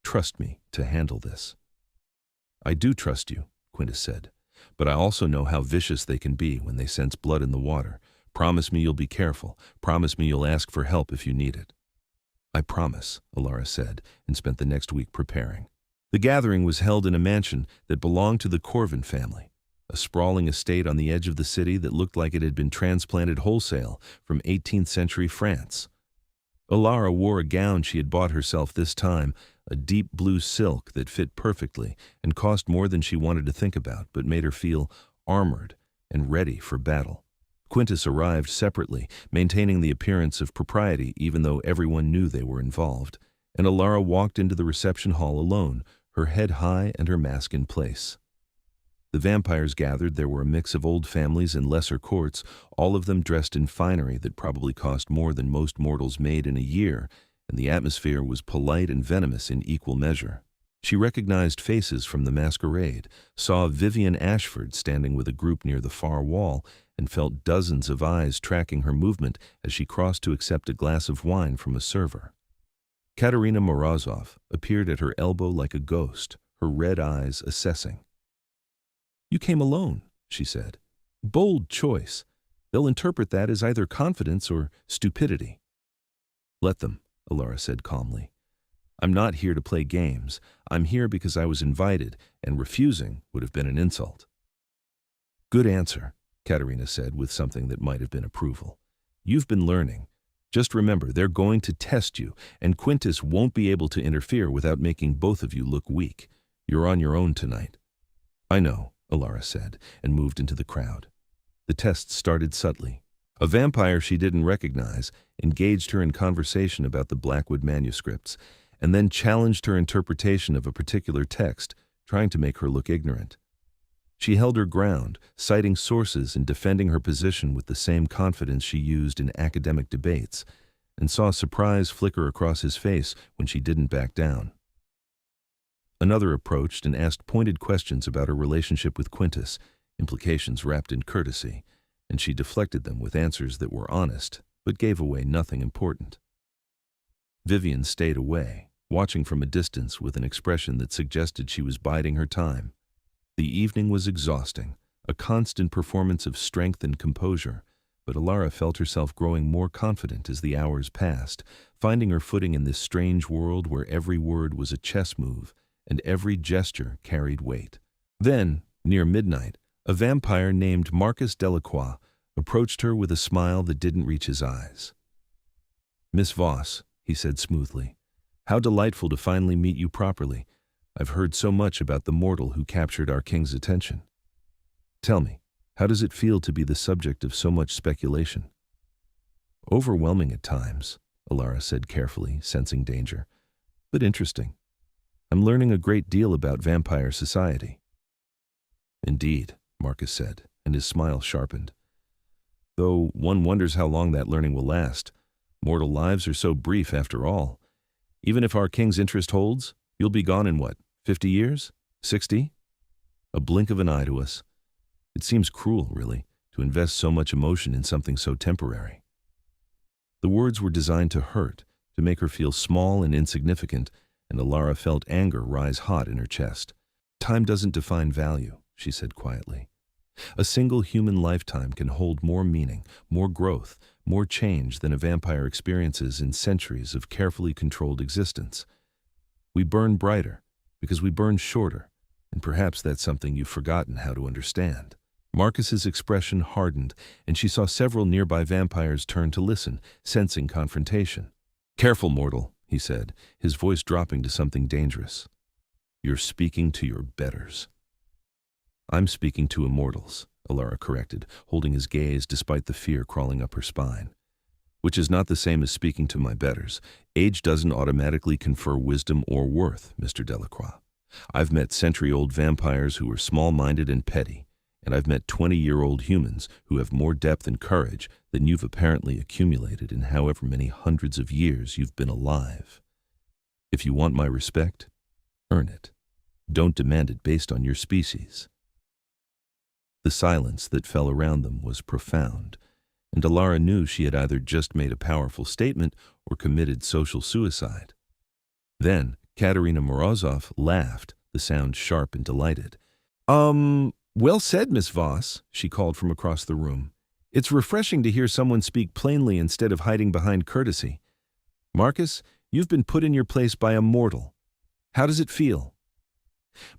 Speaker 1: Trust me to handle this." "I do trust you," Quintus said, "but I also know how vicious they can be when they sense blood in the water. Promise me you'll be careful. Promise me you'll ask for help if you need it." "I promise," Elara said, and spent the next week preparing. The gathering was held in a mansion that belonged to the Corvin family, a sprawling estate on the edge of the city that looked like it had been transplanted wholesale from 18th century France. Elara wore a gown she had bought herself this time, a deep blue silk that fit perfectly and cost more than she wanted to think about, but made her feel armored and ready for battle. Quintus arrived separately, maintaining the appearance of propriety even though everyone knew they were involved, and Elara walked into the reception hall alone, her head high and her mask in place. The vampires gathered. There were a mix of old families and lesser courts, all of them dressed in finery that probably cost more than most mortals made in a year, and the atmosphere was polite and venomous in equal measure. She recognized faces from the masquerade, saw Vivian Ashford standing with a group near the far wall, and felt dozens of eyes tracking her movement as she crossed to accept a glass of wine from a server. Katerina Morozov appeared at her elbow like a ghost, her red eyes assessing. "You came alone," she said. "Bold choice. They'll interpret that as either confidence or stupidity." "Let them," Elara said calmly. "I'm not here to play games. I'm here because I was invited, and refusing would have been an insult." "Good answer," Katerina said with something that might have been approval. "You've been learning. Just remember, they're going to test you, and Quintus won't be able to interfere without making both of you look weak. You're on your own tonight." "I know," Elara said, and moved into the crowd. The test started subtly. A vampire she didn't recognize engaged her in conversation about the Blackwood manuscripts, and then challenged her interpretation of a particular text, trying to make her look ignorant. She held her ground, citing sources and defending her position with the same confidence she used in academic debates, and saw surprise flicker across his face when she didn't back down. Another approached and asked pointed questions about her relationship with Quintus, implications wrapped in courtesy, and she deflected them with answers that were honest, but gave away nothing important. Vivian stayed away, watching from a distance with an expression that suggested she was biding her time. The evening was exhausting, a constant performance of strength and composure, but Elara felt herself growing more confident as the hours passed, finding her footing in this strange world where every word was a chess move and every gesture carried weight. Then, near midnight, a vampire named Marcus Delacroix approached her with a smile that didn't reach his eyes. "Miss Voss," he said smoothly, "how delightful to finally meet you properly. I've heard so much about the mortal who captured our king's attention. Tell me, how does it feel to be the subject of so much speculation?" "Overwhelming at times," Elara said carefully, sensing danger, "but interesting. I'm learning a great deal about vampire society." "Indeed," Marcus said, and his smile sharpened. "Though one wonders how long that learning will last. Mortal lives are so brief after all. Even if our king's interest holds, you'll be gone in what, 50 years? 60? A blink of an eye to us. It seems cruel, really, to invest so much emotion in something so temporary." The words were designed to hurt, to make her feel small and insignificant, and Elara felt anger rise hot in her chest. "Time doesn't define value," she said quietly. "A single human lifetime can hold more meaning, more growth, more change than a vampire experiences in centuries of carefully controlled existence. We burn brighter because we burn shorter, and perhaps that's something you've forgotten how to understand." Marcus's expression hardened, and she saw several nearby vampires turn to listen, sensing confrontation. "Careful, mortal," he said, his voice dropping to something dangerous. "You're speaking to your betters." "I'm speaking to immortals," Elara corrected, holding his gaze despite the fear crawling up her spine. "Which is not the same as speaking to my betters. Age doesn't automatically confer wisdom or worth, Mr. Delacroix. I've met century-old vampires who are small-minded and petty, and I've met 20-year-old humans who have more depth and courage than you've apparently accumulated in however many hundreds of years you've been alive. If you want my respect, earn it. Don't demand it based on your species." The silence that fell around them was profound, and Elara knew she had either just made a powerful statement or committed social suicide. Then Katerina Morozov laughed, the sound sharp and delighted. Well said, Miss Voss," she called from across the room. "It's refreshing to hear someone speak plainly instead of hiding behind courtesy. Marcus, you've been put in your place by a mortal. How does it feel?"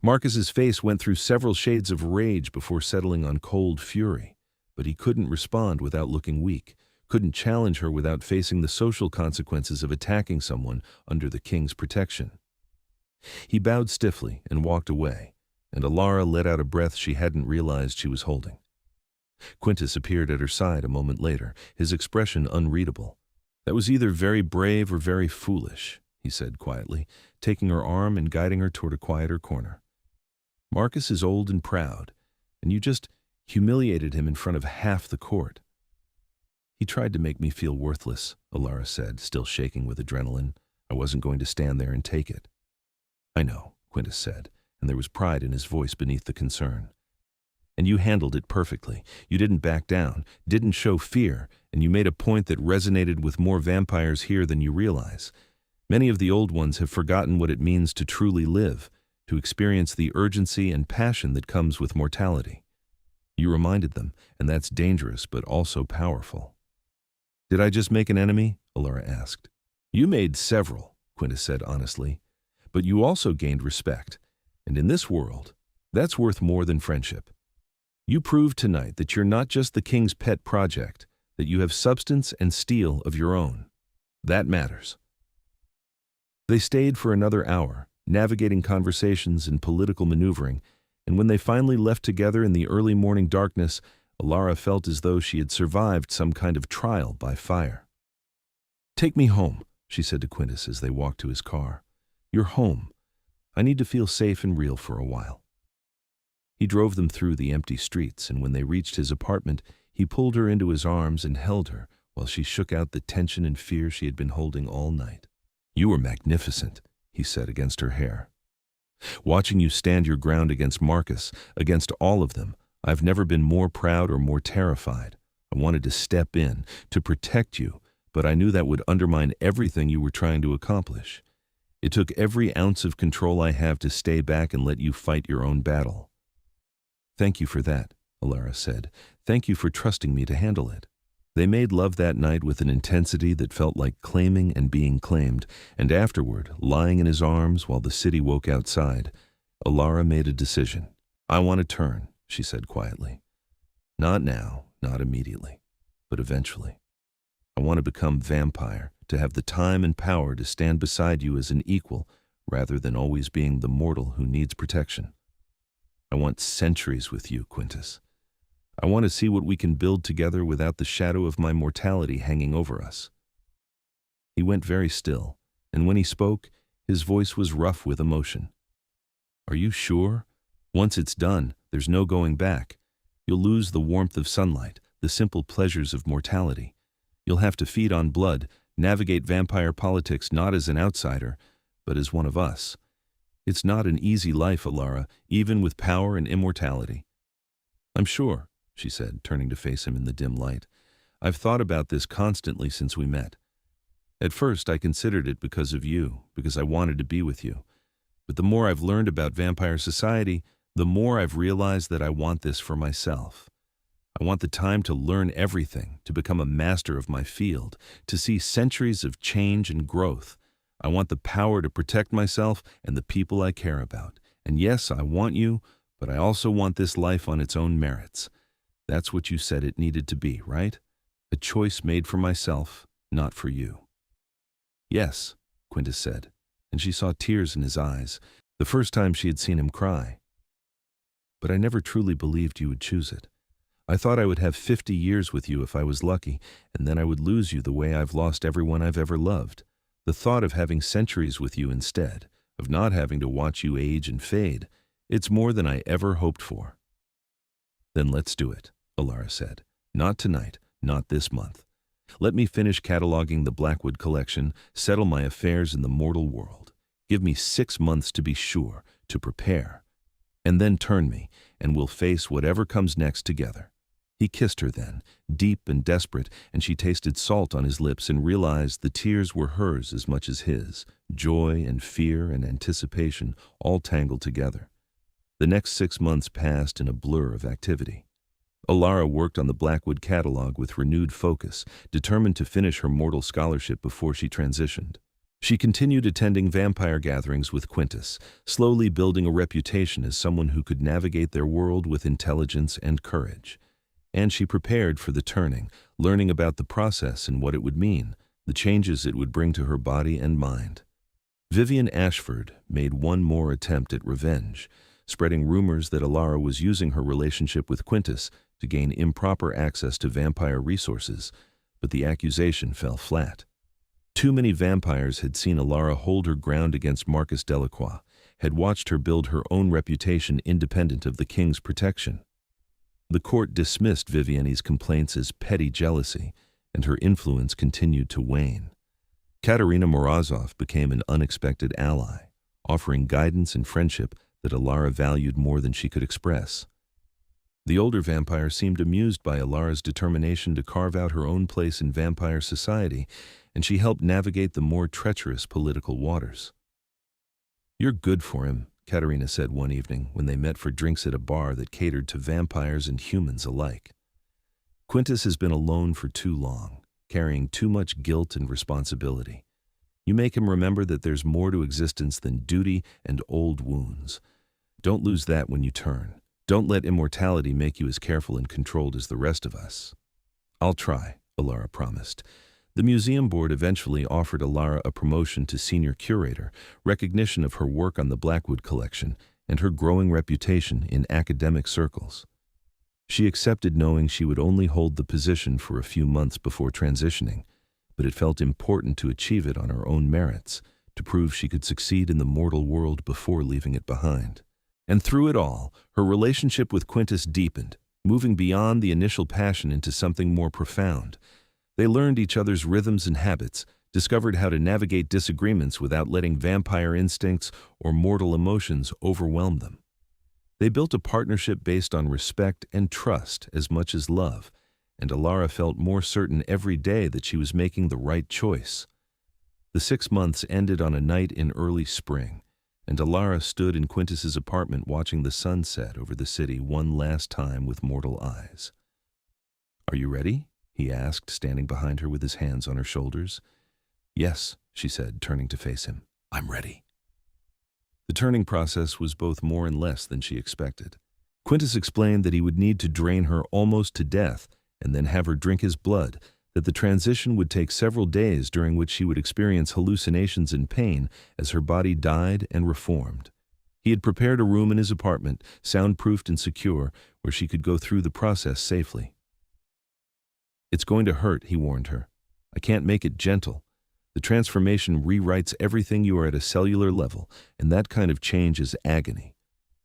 Speaker 1: Marcus's face went through several shades of rage before settling on cold fury, but he couldn't respond without looking weak, couldn't challenge her without facing the social consequences of attacking someone under the king's protection. He bowed stiffly and walked away, and Elara let out a breath she hadn't realized she was holding. Quintus appeared at her side a moment later, his expression unreadable. "That was either very brave or very foolish," he said quietly, taking her arm and guiding her toward a quieter corner. "Marcus is old and proud, and you just humiliated him in front of half the court." "He tried to make me feel worthless," Elara said, still shaking with adrenaline. "I wasn't going to stand there and take it." "I know," Quintus said, and there was pride in his voice beneath the concern. "And you handled it perfectly. You didn't back down, didn't show fear, and you made a point that resonated with more vampires here than you realize. Many of the old ones have forgotten what it means to truly live, to experience the urgency and passion that comes with mortality. You reminded them, and that's dangerous but also powerful." "Did I just make an enemy?" Elara asked. "You made several," Quintus said honestly, "but you also gained respect. And in this world, that's worth more than friendship. You proved tonight that you're not just the king's pet project, that you have substance and steel of your own. That matters." They stayed for another hour, navigating conversations and political maneuvering, and when they finally left together in the early morning darkness, Elara felt as though she had survived some kind of trial by fire. "Take me home," she said to Quintus as they walked to his car. "You're home. I need to feel safe and real for a while." He drove them through the empty streets, and when they reached his apartment, he pulled her into his arms and held her while she shook out the tension and fear she had been holding all night. "You were magnificent," he said against her hair. "Watching you stand your ground against Marcus, against all of them, I've never been more proud or more terrified. I wanted to step in, to protect you, but I knew that would undermine everything you were trying to accomplish. It took every ounce of control I have to stay back and let you fight your own battle." "Thank you for that," Elara said. "Thank you for trusting me to handle it." They made love that night with an intensity that felt like claiming and being claimed, and afterward, lying in his arms while the city woke outside, Elara made a decision. "I want to turn," she said quietly. "Not now, not immediately, but eventually. I want to become vampire, to have the time and power to stand beside you as an equal, rather than always being the mortal who needs protection. I want centuries with you, Quintus. I want to see what we can build together without the shadow of my mortality hanging over us." He went very still, and when he spoke, his voice was rough with emotion. "Are you sure? Once it's done, there's no going back. You'll lose the warmth of sunlight, the simple pleasures of mortality. You'll have to feed on blood, navigate vampire politics not as an outsider, but as one of us. It's not an easy life, Elara, even with power and immortality." "I'm sure," she said, turning to face him in the dim light. "I've thought about this constantly since we met. At first, I considered it because of you, because I wanted to be with you. But the more I've learned about vampire society, the more I've realized that I want this for myself. I want the time to learn everything, to become a master of my field, to see centuries of change and growth. I want the power to protect myself and the people I care about, And yes, I want you, but I also want this life on its own merits. That's what you said it needed to be, right? A choice made for myself, not for you." "Yes," Quintus said, and she saw tears in his eyes, the first time she had seen him cry. "But I never truly believed you would choose it. I thought I would have 50 years with you if I was lucky, and then I would lose you the way I've lost everyone I've ever loved. The thought of having centuries with you instead, of not having to watch you age and fade, it's more than I ever hoped for." "Then let's do it," Elara said. "Not tonight, not this month. Let me finish cataloging the Blackwood collection, settle my affairs in the mortal world. Give me 6 months to be sure, to prepare. And then turn me, and we'll face whatever comes next together." He kissed her then, deep and desperate, and she tasted salt on his lips and realized the tears were hers as much as his, joy and fear and anticipation all tangled together. The next 6 months passed in a blur of activity. Elara worked on the Blackwood catalog with renewed focus, determined to finish her mortal scholarship before she transitioned. She continued attending vampire gatherings with Quintus, slowly building a reputation as someone who could navigate their world with intelligence and courage. And she prepared for the turning, learning about the process and what it would mean, the changes it would bring to her body and mind. Vivian Ashford made one more attempt at revenge, spreading rumors that Elara was using her relationship with Quintus to gain improper access to vampire resources, but the accusation fell flat. Too many vampires had seen Elara hold her ground against Marcus Delacroix, had watched her build her own reputation independent of the king's protection. The court dismissed Viviani's complaints as petty jealousy, and her influence continued to wane. Katerina Morozov became an unexpected ally, offering guidance and friendship that Elara valued more than she could express. The older vampire seemed amused by Elara's determination to carve out her own place in vampire society, and she helped navigate the more treacherous political waters. "You're good for him," Katerina said one evening when they met for drinks at a bar that catered to vampires and humans alike. "Quintus has been alone for too long, carrying too much guilt and responsibility. You make him remember that there's more to existence than duty and old wounds. Don't lose that when you turn. Don't let immortality make you as careful and controlled as the rest of us." "I'll try," Elara promised. The museum board eventually offered Elara a promotion to senior curator, recognition of her work on the Blackwood collection and her growing reputation in academic circles. She accepted knowing she would only hold the position for a few months before transitioning, but it felt important to achieve it on her own merits, to prove she could succeed in the mortal world before leaving it behind. And through it all, her relationship with Quintus deepened, moving beyond the initial passion into something more profound. They learned each other's rhythms and habits, discovered how to navigate disagreements without letting vampire instincts or mortal emotions overwhelm them. They built a partnership based on respect and trust as much as love, and Elara felt more certain every day that she was making the right choice. The 6 months ended on a night in early spring, and Elara stood in Quintus's apartment watching the sun set over the city one last time with mortal eyes. "Are you ready?" he asked, standing behind her with his hands on her shoulders. "Yes," she said, turning to face him. "I'm ready." The turning process was both more and less than she expected. Quintus explained that he would need to drain her almost to death and then have her drink his blood, that the transition would take several days during which she would experience hallucinations and pain as her body died and reformed. He had prepared a room in his apartment, soundproofed and secure, where she could go through the process safely. "It's going to hurt," he warned her. "I can't make it gentle. The transformation rewrites everything you are at a cellular level, and that kind of change is agony.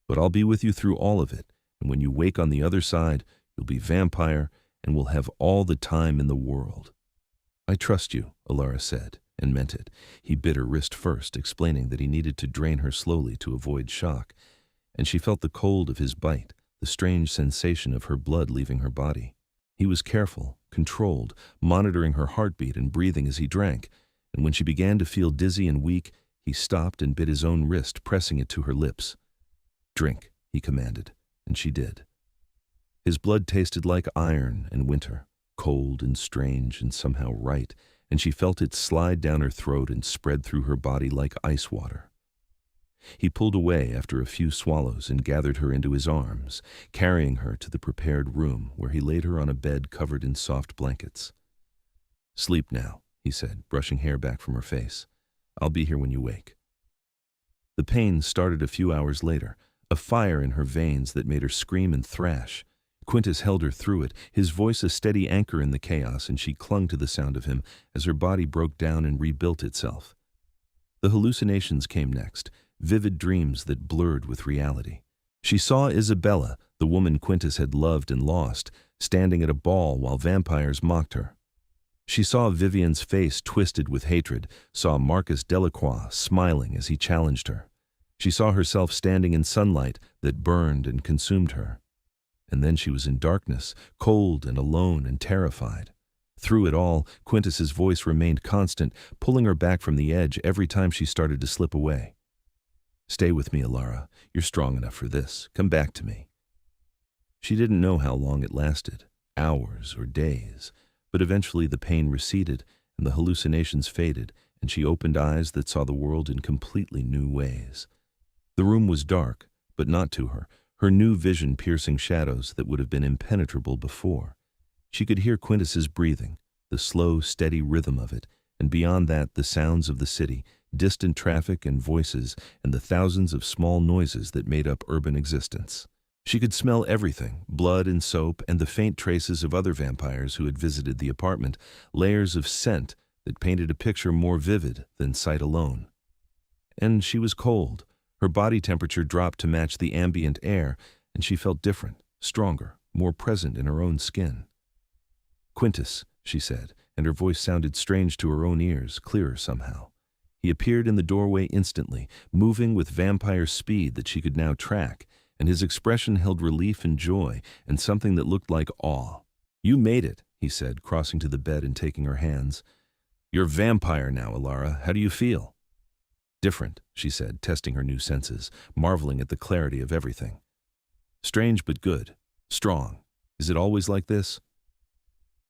Speaker 1: But I'll be with you through all of it, and when you wake on the other side, you'll be vampire and will have all the time in the world." "I trust you," Elara said, and meant it. He bit her wrist first, explaining that he needed to drain her slowly to avoid shock, and she felt the cold of his bite, the strange sensation of her blood leaving her body. He was careful, controlled, monitoring her heartbeat and breathing as he drank, and when she began to feel dizzy and weak, he stopped and bit his own wrist, pressing it to her lips. "Drink," he commanded, and she did. His blood tasted like iron and winter, cold and strange and somehow right, and she felt it slide down her throat and spread through her body like ice water. He pulled away after a few swallows and gathered her into his arms, carrying her to the prepared room where he laid her on a bed covered in soft blankets. "Sleep now," he said, brushing hair back from her face. "I'll be here when you wake." The pain started a few hours later, a fire in her veins that made her scream and thrash. Quintus held her through it, his voice a steady anchor in the chaos, and she clung to the sound of him as her body broke down and rebuilt itself. The hallucinations came next, vivid dreams that blurred with reality. She saw Isabella, the woman Quintus had loved and lost, standing at a ball while vampires mocked her. She saw Vivian's face twisted with hatred, saw Marcus Delacroix smiling as he challenged her. She saw herself standing in sunlight that burned and consumed her. And then she was in darkness, cold and alone and terrified. Through it all, Quintus's voice remained constant, pulling her back from the edge every time she started to slip away. "Stay with me, Elara. You're strong enough for this. Come back to me." She didn't know how long it lasted, hours or days, but eventually the pain receded and the hallucinations faded, and she opened eyes that saw the world in completely new ways. The room was dark, but not to her, her new vision piercing shadows that would have been impenetrable before. She could hear Quintus's breathing, the slow, steady rhythm of it, and beyond that the sounds of the city, distant traffic and voices, and the thousands of small noises that made up urban existence. She could smell everything, blood and soap, and the faint traces of other vampires who had visited the apartment, layers of scent that painted a picture more vivid than sight alone. And she was cold. Her body temperature dropped to match the ambient air, and she felt different, stronger, more present in her own skin. "Quintus," she said, and her voice sounded strange to her own ears, clearer somehow. He appeared in the doorway instantly, moving with vampire speed that she could now track, and his expression held relief and joy, and something that looked like awe. "You made it," he said, crossing to the bed and taking her hands. "You're a vampire now, Elara. How do you feel?" "Different," she said, testing her new senses, marveling at the clarity of everything. "Strange but good. Strong. Is it always like this?"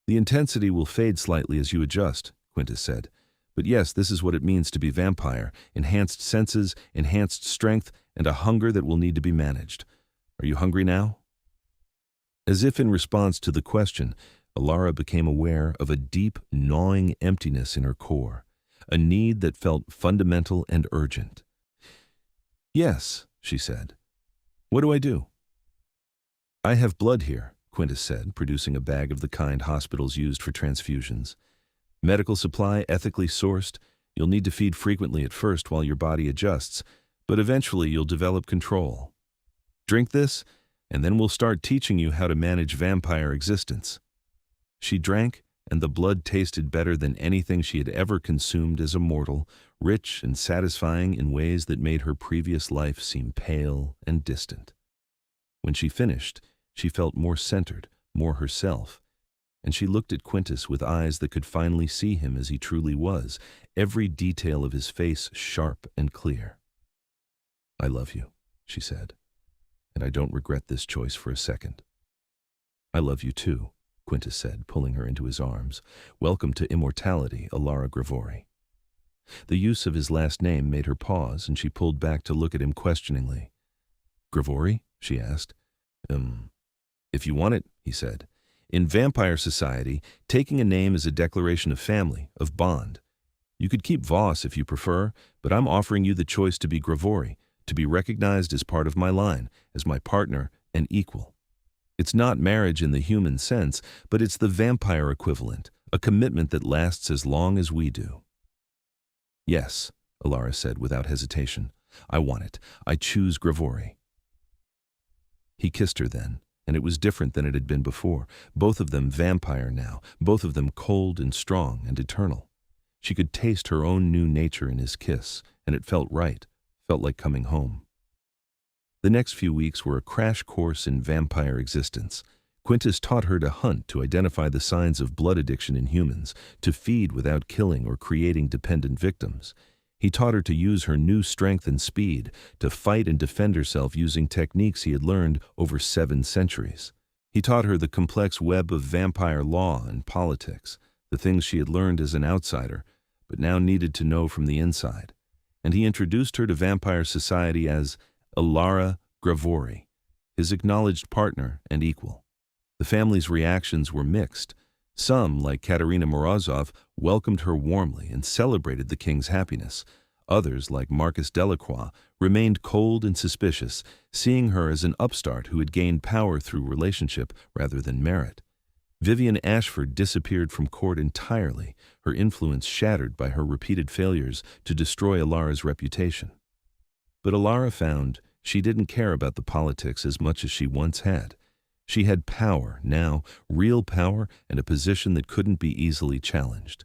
Speaker 1: "The intensity will fade slightly as you adjust," Quintus said. "But yes, this is what it means to be vampire. Enhanced senses, enhanced strength, and a hunger that will need to be managed. Are you hungry now?" As if in response to the question, Elara became aware of a deep, gnawing emptiness in her core, a need that felt fundamental and urgent. "Yes," she said. "What do I do?" "I have blood here," Quintus said, producing a bag of the kind hospitals used for transfusions. "Medical supply, ethically sourced. You'll need to feed frequently at first while your body adjusts, but eventually you'll develop control. Drink this, and then we'll start teaching you how to manage vampire existence." She drank, and the blood tasted better than anything she had ever consumed as a mortal, rich and satisfying in ways that made her previous life seem pale and distant. When she finished, she felt more centered, more herself, and she looked at Quintus with eyes that could finally see him as he truly was, every detail of his face sharp and clear. "I love you," she said, "and I don't regret this choice for a second." "I love you too," Quintus said, pulling her into his arms. "Welcome to immortality, Elara Gravori." The use of his last name made her pause, and she pulled back to look at him questioningly. "Gravori?" she asked. If you want it," he said. "In vampire society, taking a name is a declaration of family, of bond. You could keep Voss if you prefer, but I'm offering you the choice to be Gravori, to be recognized as part of my line, as my partner and equal. It's not marriage in the human sense, but it's the vampire equivalent, a commitment that lasts as long as we do." "Yes," Elara said without hesitation. "I want it. I choose Gravori." He kissed her then, and it was different than it had been before, both of them vampire now, both of them cold and strong and eternal. She could taste her own new nature in his kiss, and it felt right, felt like coming home. The next few weeks were a crash course in vampire existence. Quintus taught her to hunt to identify the signs of blood addiction in humans, to feed without killing or creating dependent victims. He taught her to use her new strength and speed, to fight and defend herself using techniques he had learned over 7 centuries. He taught her the complex web of vampire law and politics, the things she had learned as an outsider, but now needed to know from the inside. and he introduced her to vampire society as Elara Gravori, his acknowledged partner and equal. The family's reactions were mixed. Some, like Katerina Morozov, welcomed her warmly and celebrated the king's happiness. Others, like Marcus Delacroix, remained cold and suspicious, seeing her as an upstart who had gained power through relationship rather than merit. Vivian Ashford disappeared from court entirely, her influence shattered by her repeated failures to destroy Elara's reputation. But Elara found she didn't care about the politics as much as she once had. She had power now, real power, and a position that couldn't be easily challenged.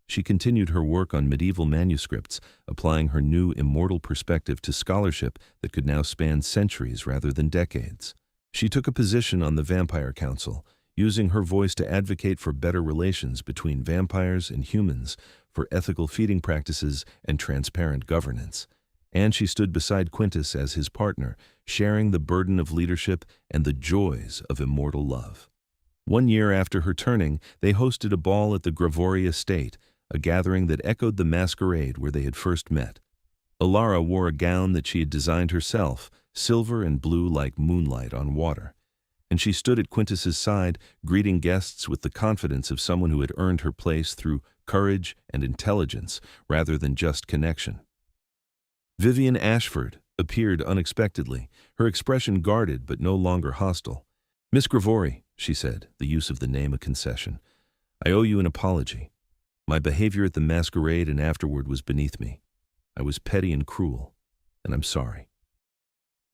Speaker 1: She continued her work on medieval manuscripts, applying her new immortal perspective to scholarship that could now span centuries rather than decades. She took a position on the Vampire Council, using her voice to advocate for better relations between vampires and humans, for ethical feeding practices and transparent governance. And she stood beside Quintus as his partner, sharing the burden of leadership and the joys of immortal love. 1 year after her turning, they hosted a ball at the Gravori estate, a gathering that echoed the masquerade where they had first met. Elara wore a gown that she had designed herself, silver and blue like moonlight on water. And she stood at Quintus's side, greeting guests with the confidence of someone who had earned her place through courage and intelligence rather than just connection. Vivian Ashford appeared unexpectedly, her expression guarded but no longer hostile. "Miss Gravori," she said, the use of the name a concession, "I owe you an apology. My behavior at the masquerade and afterward was beneath me. I was petty and cruel, and I'm sorry."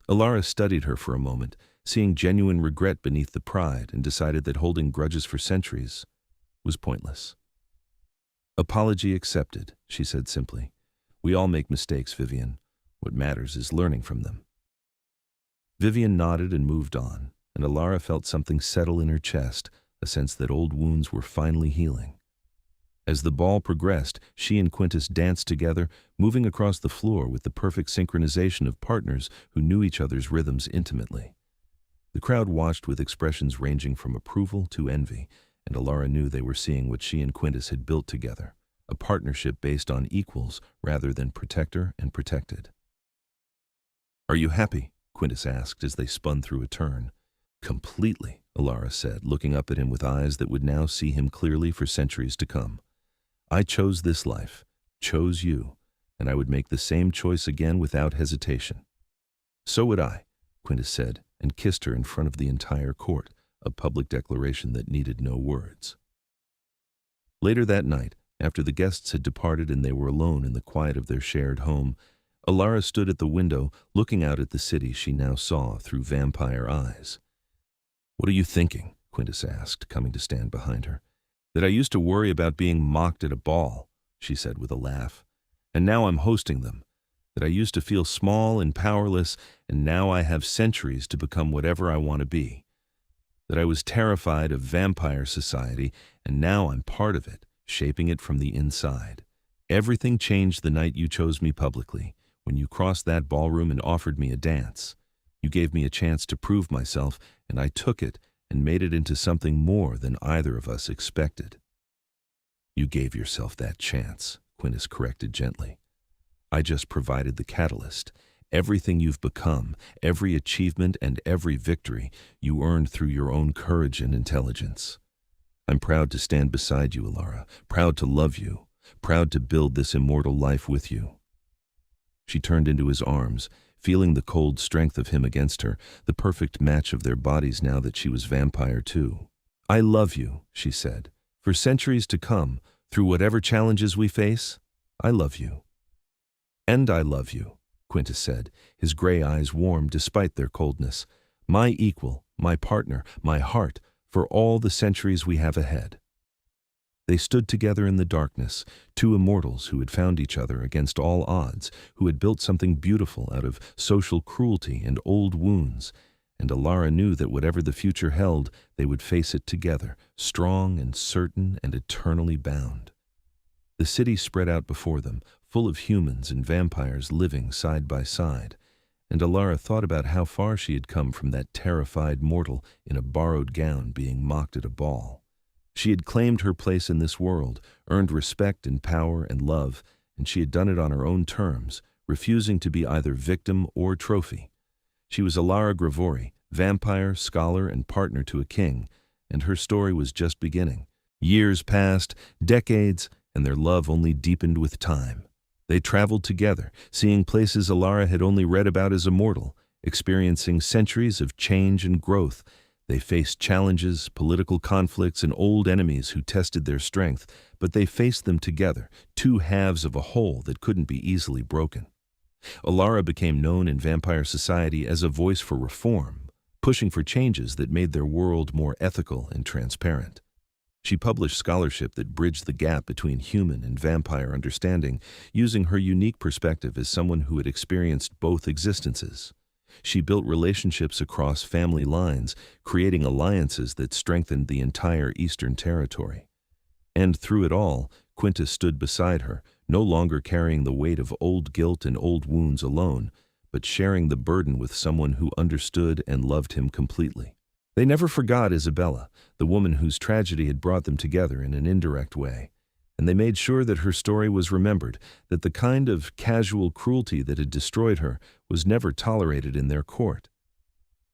Speaker 1: Elara studied her for a moment, seeing genuine regret beneath the pride, and decided that holding grudges for centuries was pointless. "Apology accepted," she said simply. "We all make mistakes, Vivian. What matters is learning from them." Vivian nodded and moved on, and Elara felt something settle in her chest, a sense that old wounds were finally healing. As the ball progressed, she and Quintus danced together, moving across the floor with the perfect synchronization of partners who knew each other's rhythms intimately. The crowd watched with expressions ranging from approval to envy, and Elara knew they were seeing what she and Quintus had built together, a partnership based on equals rather than protector and protected. "Are you happy?" Quintus asked as they spun through a turn. "Completely," Elara said, looking up at him with eyes that would now see him clearly for centuries to come. "I chose this life, chose you, and I would make the same choice again without hesitation." "So would I," Quintus said, and kissed her in front of the entire court, a public declaration that needed no words. Later that night, after the guests had departed and they were alone in the quiet of their shared home, Elara stood at the window, looking out at the city she now saw through vampire eyes. "What are you thinking?" Quintus asked, coming to stand behind her. "That I used to worry about being mocked at a ball," she said with a laugh, "and now I'm hosting them. That I used to feel small and powerless, and now I have centuries to become whatever I want to be. That I was terrified of vampire society, and now I'm part of it, shaping it from the inside. Everything changed the night you chose me publicly, when you crossed that ballroom and offered me a dance. You gave me a chance to prove myself, and I took it and made it into something more than either of us expected." "You gave yourself that chance," Quintus corrected gently. "I just provided the catalyst. Everything you've become, every achievement and every victory, you earned through your own courage and intelligence. I'm proud to stand beside you, Elara, proud to love you, proud to build this immortal life with you." She turned into his arms, feeling the cold strength of him against her, the perfect match of their bodies now that she was vampire too. "I love you," she said. "For centuries to come, through whatever challenges we face, I love you." "And I love you," Quintus said, his gray eyes warm despite their coldness. "My equal, my partner, my heart, for all the centuries we have ahead." They stood together in the darkness, two immortals who had found each other against all odds, who had built something beautiful out of social cruelty and old wounds, and Elara knew that whatever the future held, they would face it together, strong and certain and eternally bound. The city spread out before them, full of humans and vampires living side by side, and Elara thought about how far she had come from that terrified mortal in a borrowed gown being mocked at a ball. She had claimed her place in this world, earned respect and power and love, and she had done it on her own terms, refusing to be either victim or trophy. She was Elara Gravori, vampire, scholar, and partner to a king, and her story was just beginning. Years passed, decades, and their love only deepened with time. They traveled together, seeing places Elara had only read about as immortal, experiencing centuries of change and growth. They faced challenges, political conflicts, and old enemies who tested their strength, but they faced them together, two halves of a whole that couldn't be easily broken. Elara became known in vampire society as a voice for reform, pushing for changes that made their world more ethical and transparent. She published scholarship that bridged the gap between human and vampire understanding, using her unique perspective as someone who had experienced both existences. She built relationships across family lines, creating alliances that strengthened the entire Eastern Territory. And through it all, Quintus stood beside her, no longer carrying the weight of old guilt and old wounds alone, but sharing the burden with someone who understood and loved him completely. They never forgot Isabella, the woman whose tragedy had brought them together in an indirect way, and they made sure that her story was remembered, that the kind of casual cruelty that had destroyed her was never tolerated in their court.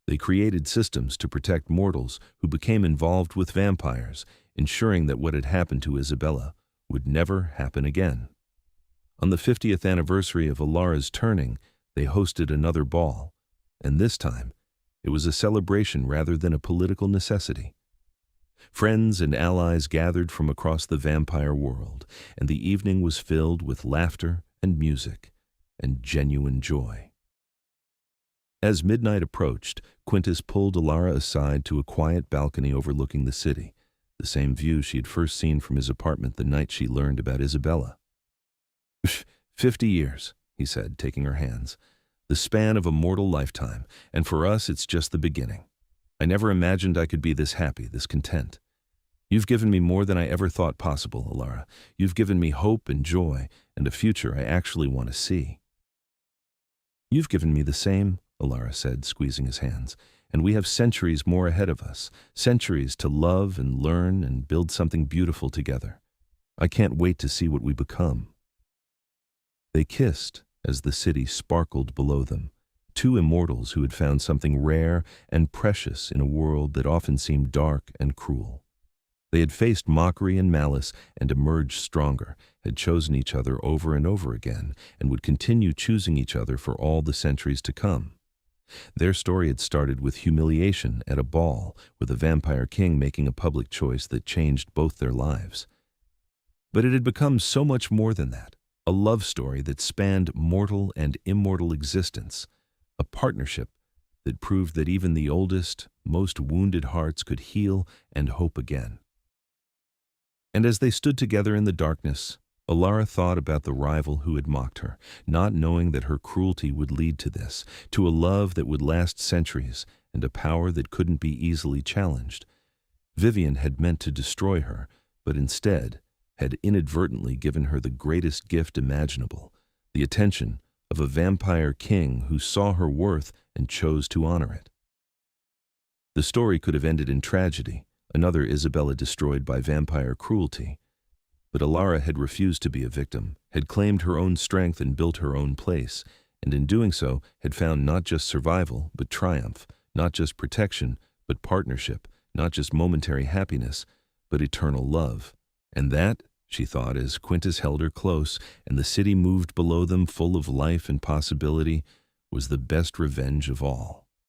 Speaker 1: They created systems to protect mortals who became involved with vampires, ensuring that what had happened to Isabella would never happen again. On the 50th anniversary of Elara's turning, they hosted another ball, and this time, it was a celebration rather than a political necessity. Friends and allies gathered from across the vampire world, and the evening was filled with laughter and music and genuine joy. As midnight approached, Quintus pulled Elara aside to a quiet balcony overlooking the city, the same view she had first seen from his apartment the night she learned about Isabella. 50 years, he said, taking her hands. The span of a mortal lifetime, and for us it's just the beginning. I never imagined I could be this happy, this content. You've given me more than I ever thought possible, Elara. You've given me hope and joy, and a future I actually want to see. You've given me the same, Elara said, squeezing his hands, and we have centuries more ahead of us, centuries to love and learn and build something beautiful together. I can't wait to see what we become. They kissed as the city sparkled below them, two immortals who had found something rare and precious in a world that often seemed dark and cruel. They had faced mockery and malice and emerged stronger, had chosen each other over and over again, and would continue choosing each other for all the centuries to come. Their story had started with humiliation at a ball, with a vampire king making a public choice that changed both their lives. But it had become so much more than that. A love story that spanned mortal and immortal existence, a partnership that proved that even the oldest, most wounded hearts could heal and hope again. And as they stood together in the darkness, Elara thought about the rival who had mocked her, not knowing that her cruelty would lead to this, to a love that would last centuries and a power that couldn't be easily challenged. Vivian had meant to destroy her, but instead had inadvertently given her the greatest gift imaginable, the attention of a vampire king who saw her worth and chose to honor it. The story could have ended in tragedy, another Isabella destroyed by vampire cruelty. But Elara had refused to be a victim, had claimed her own strength and built her own place, and in doing so had found not just survival, but triumph, not just protection, but partnership, not just momentary happiness, but eternal love. And that, she thought, as Quintus held her close and the city moved below them full of life and possibility, was the best revenge of all.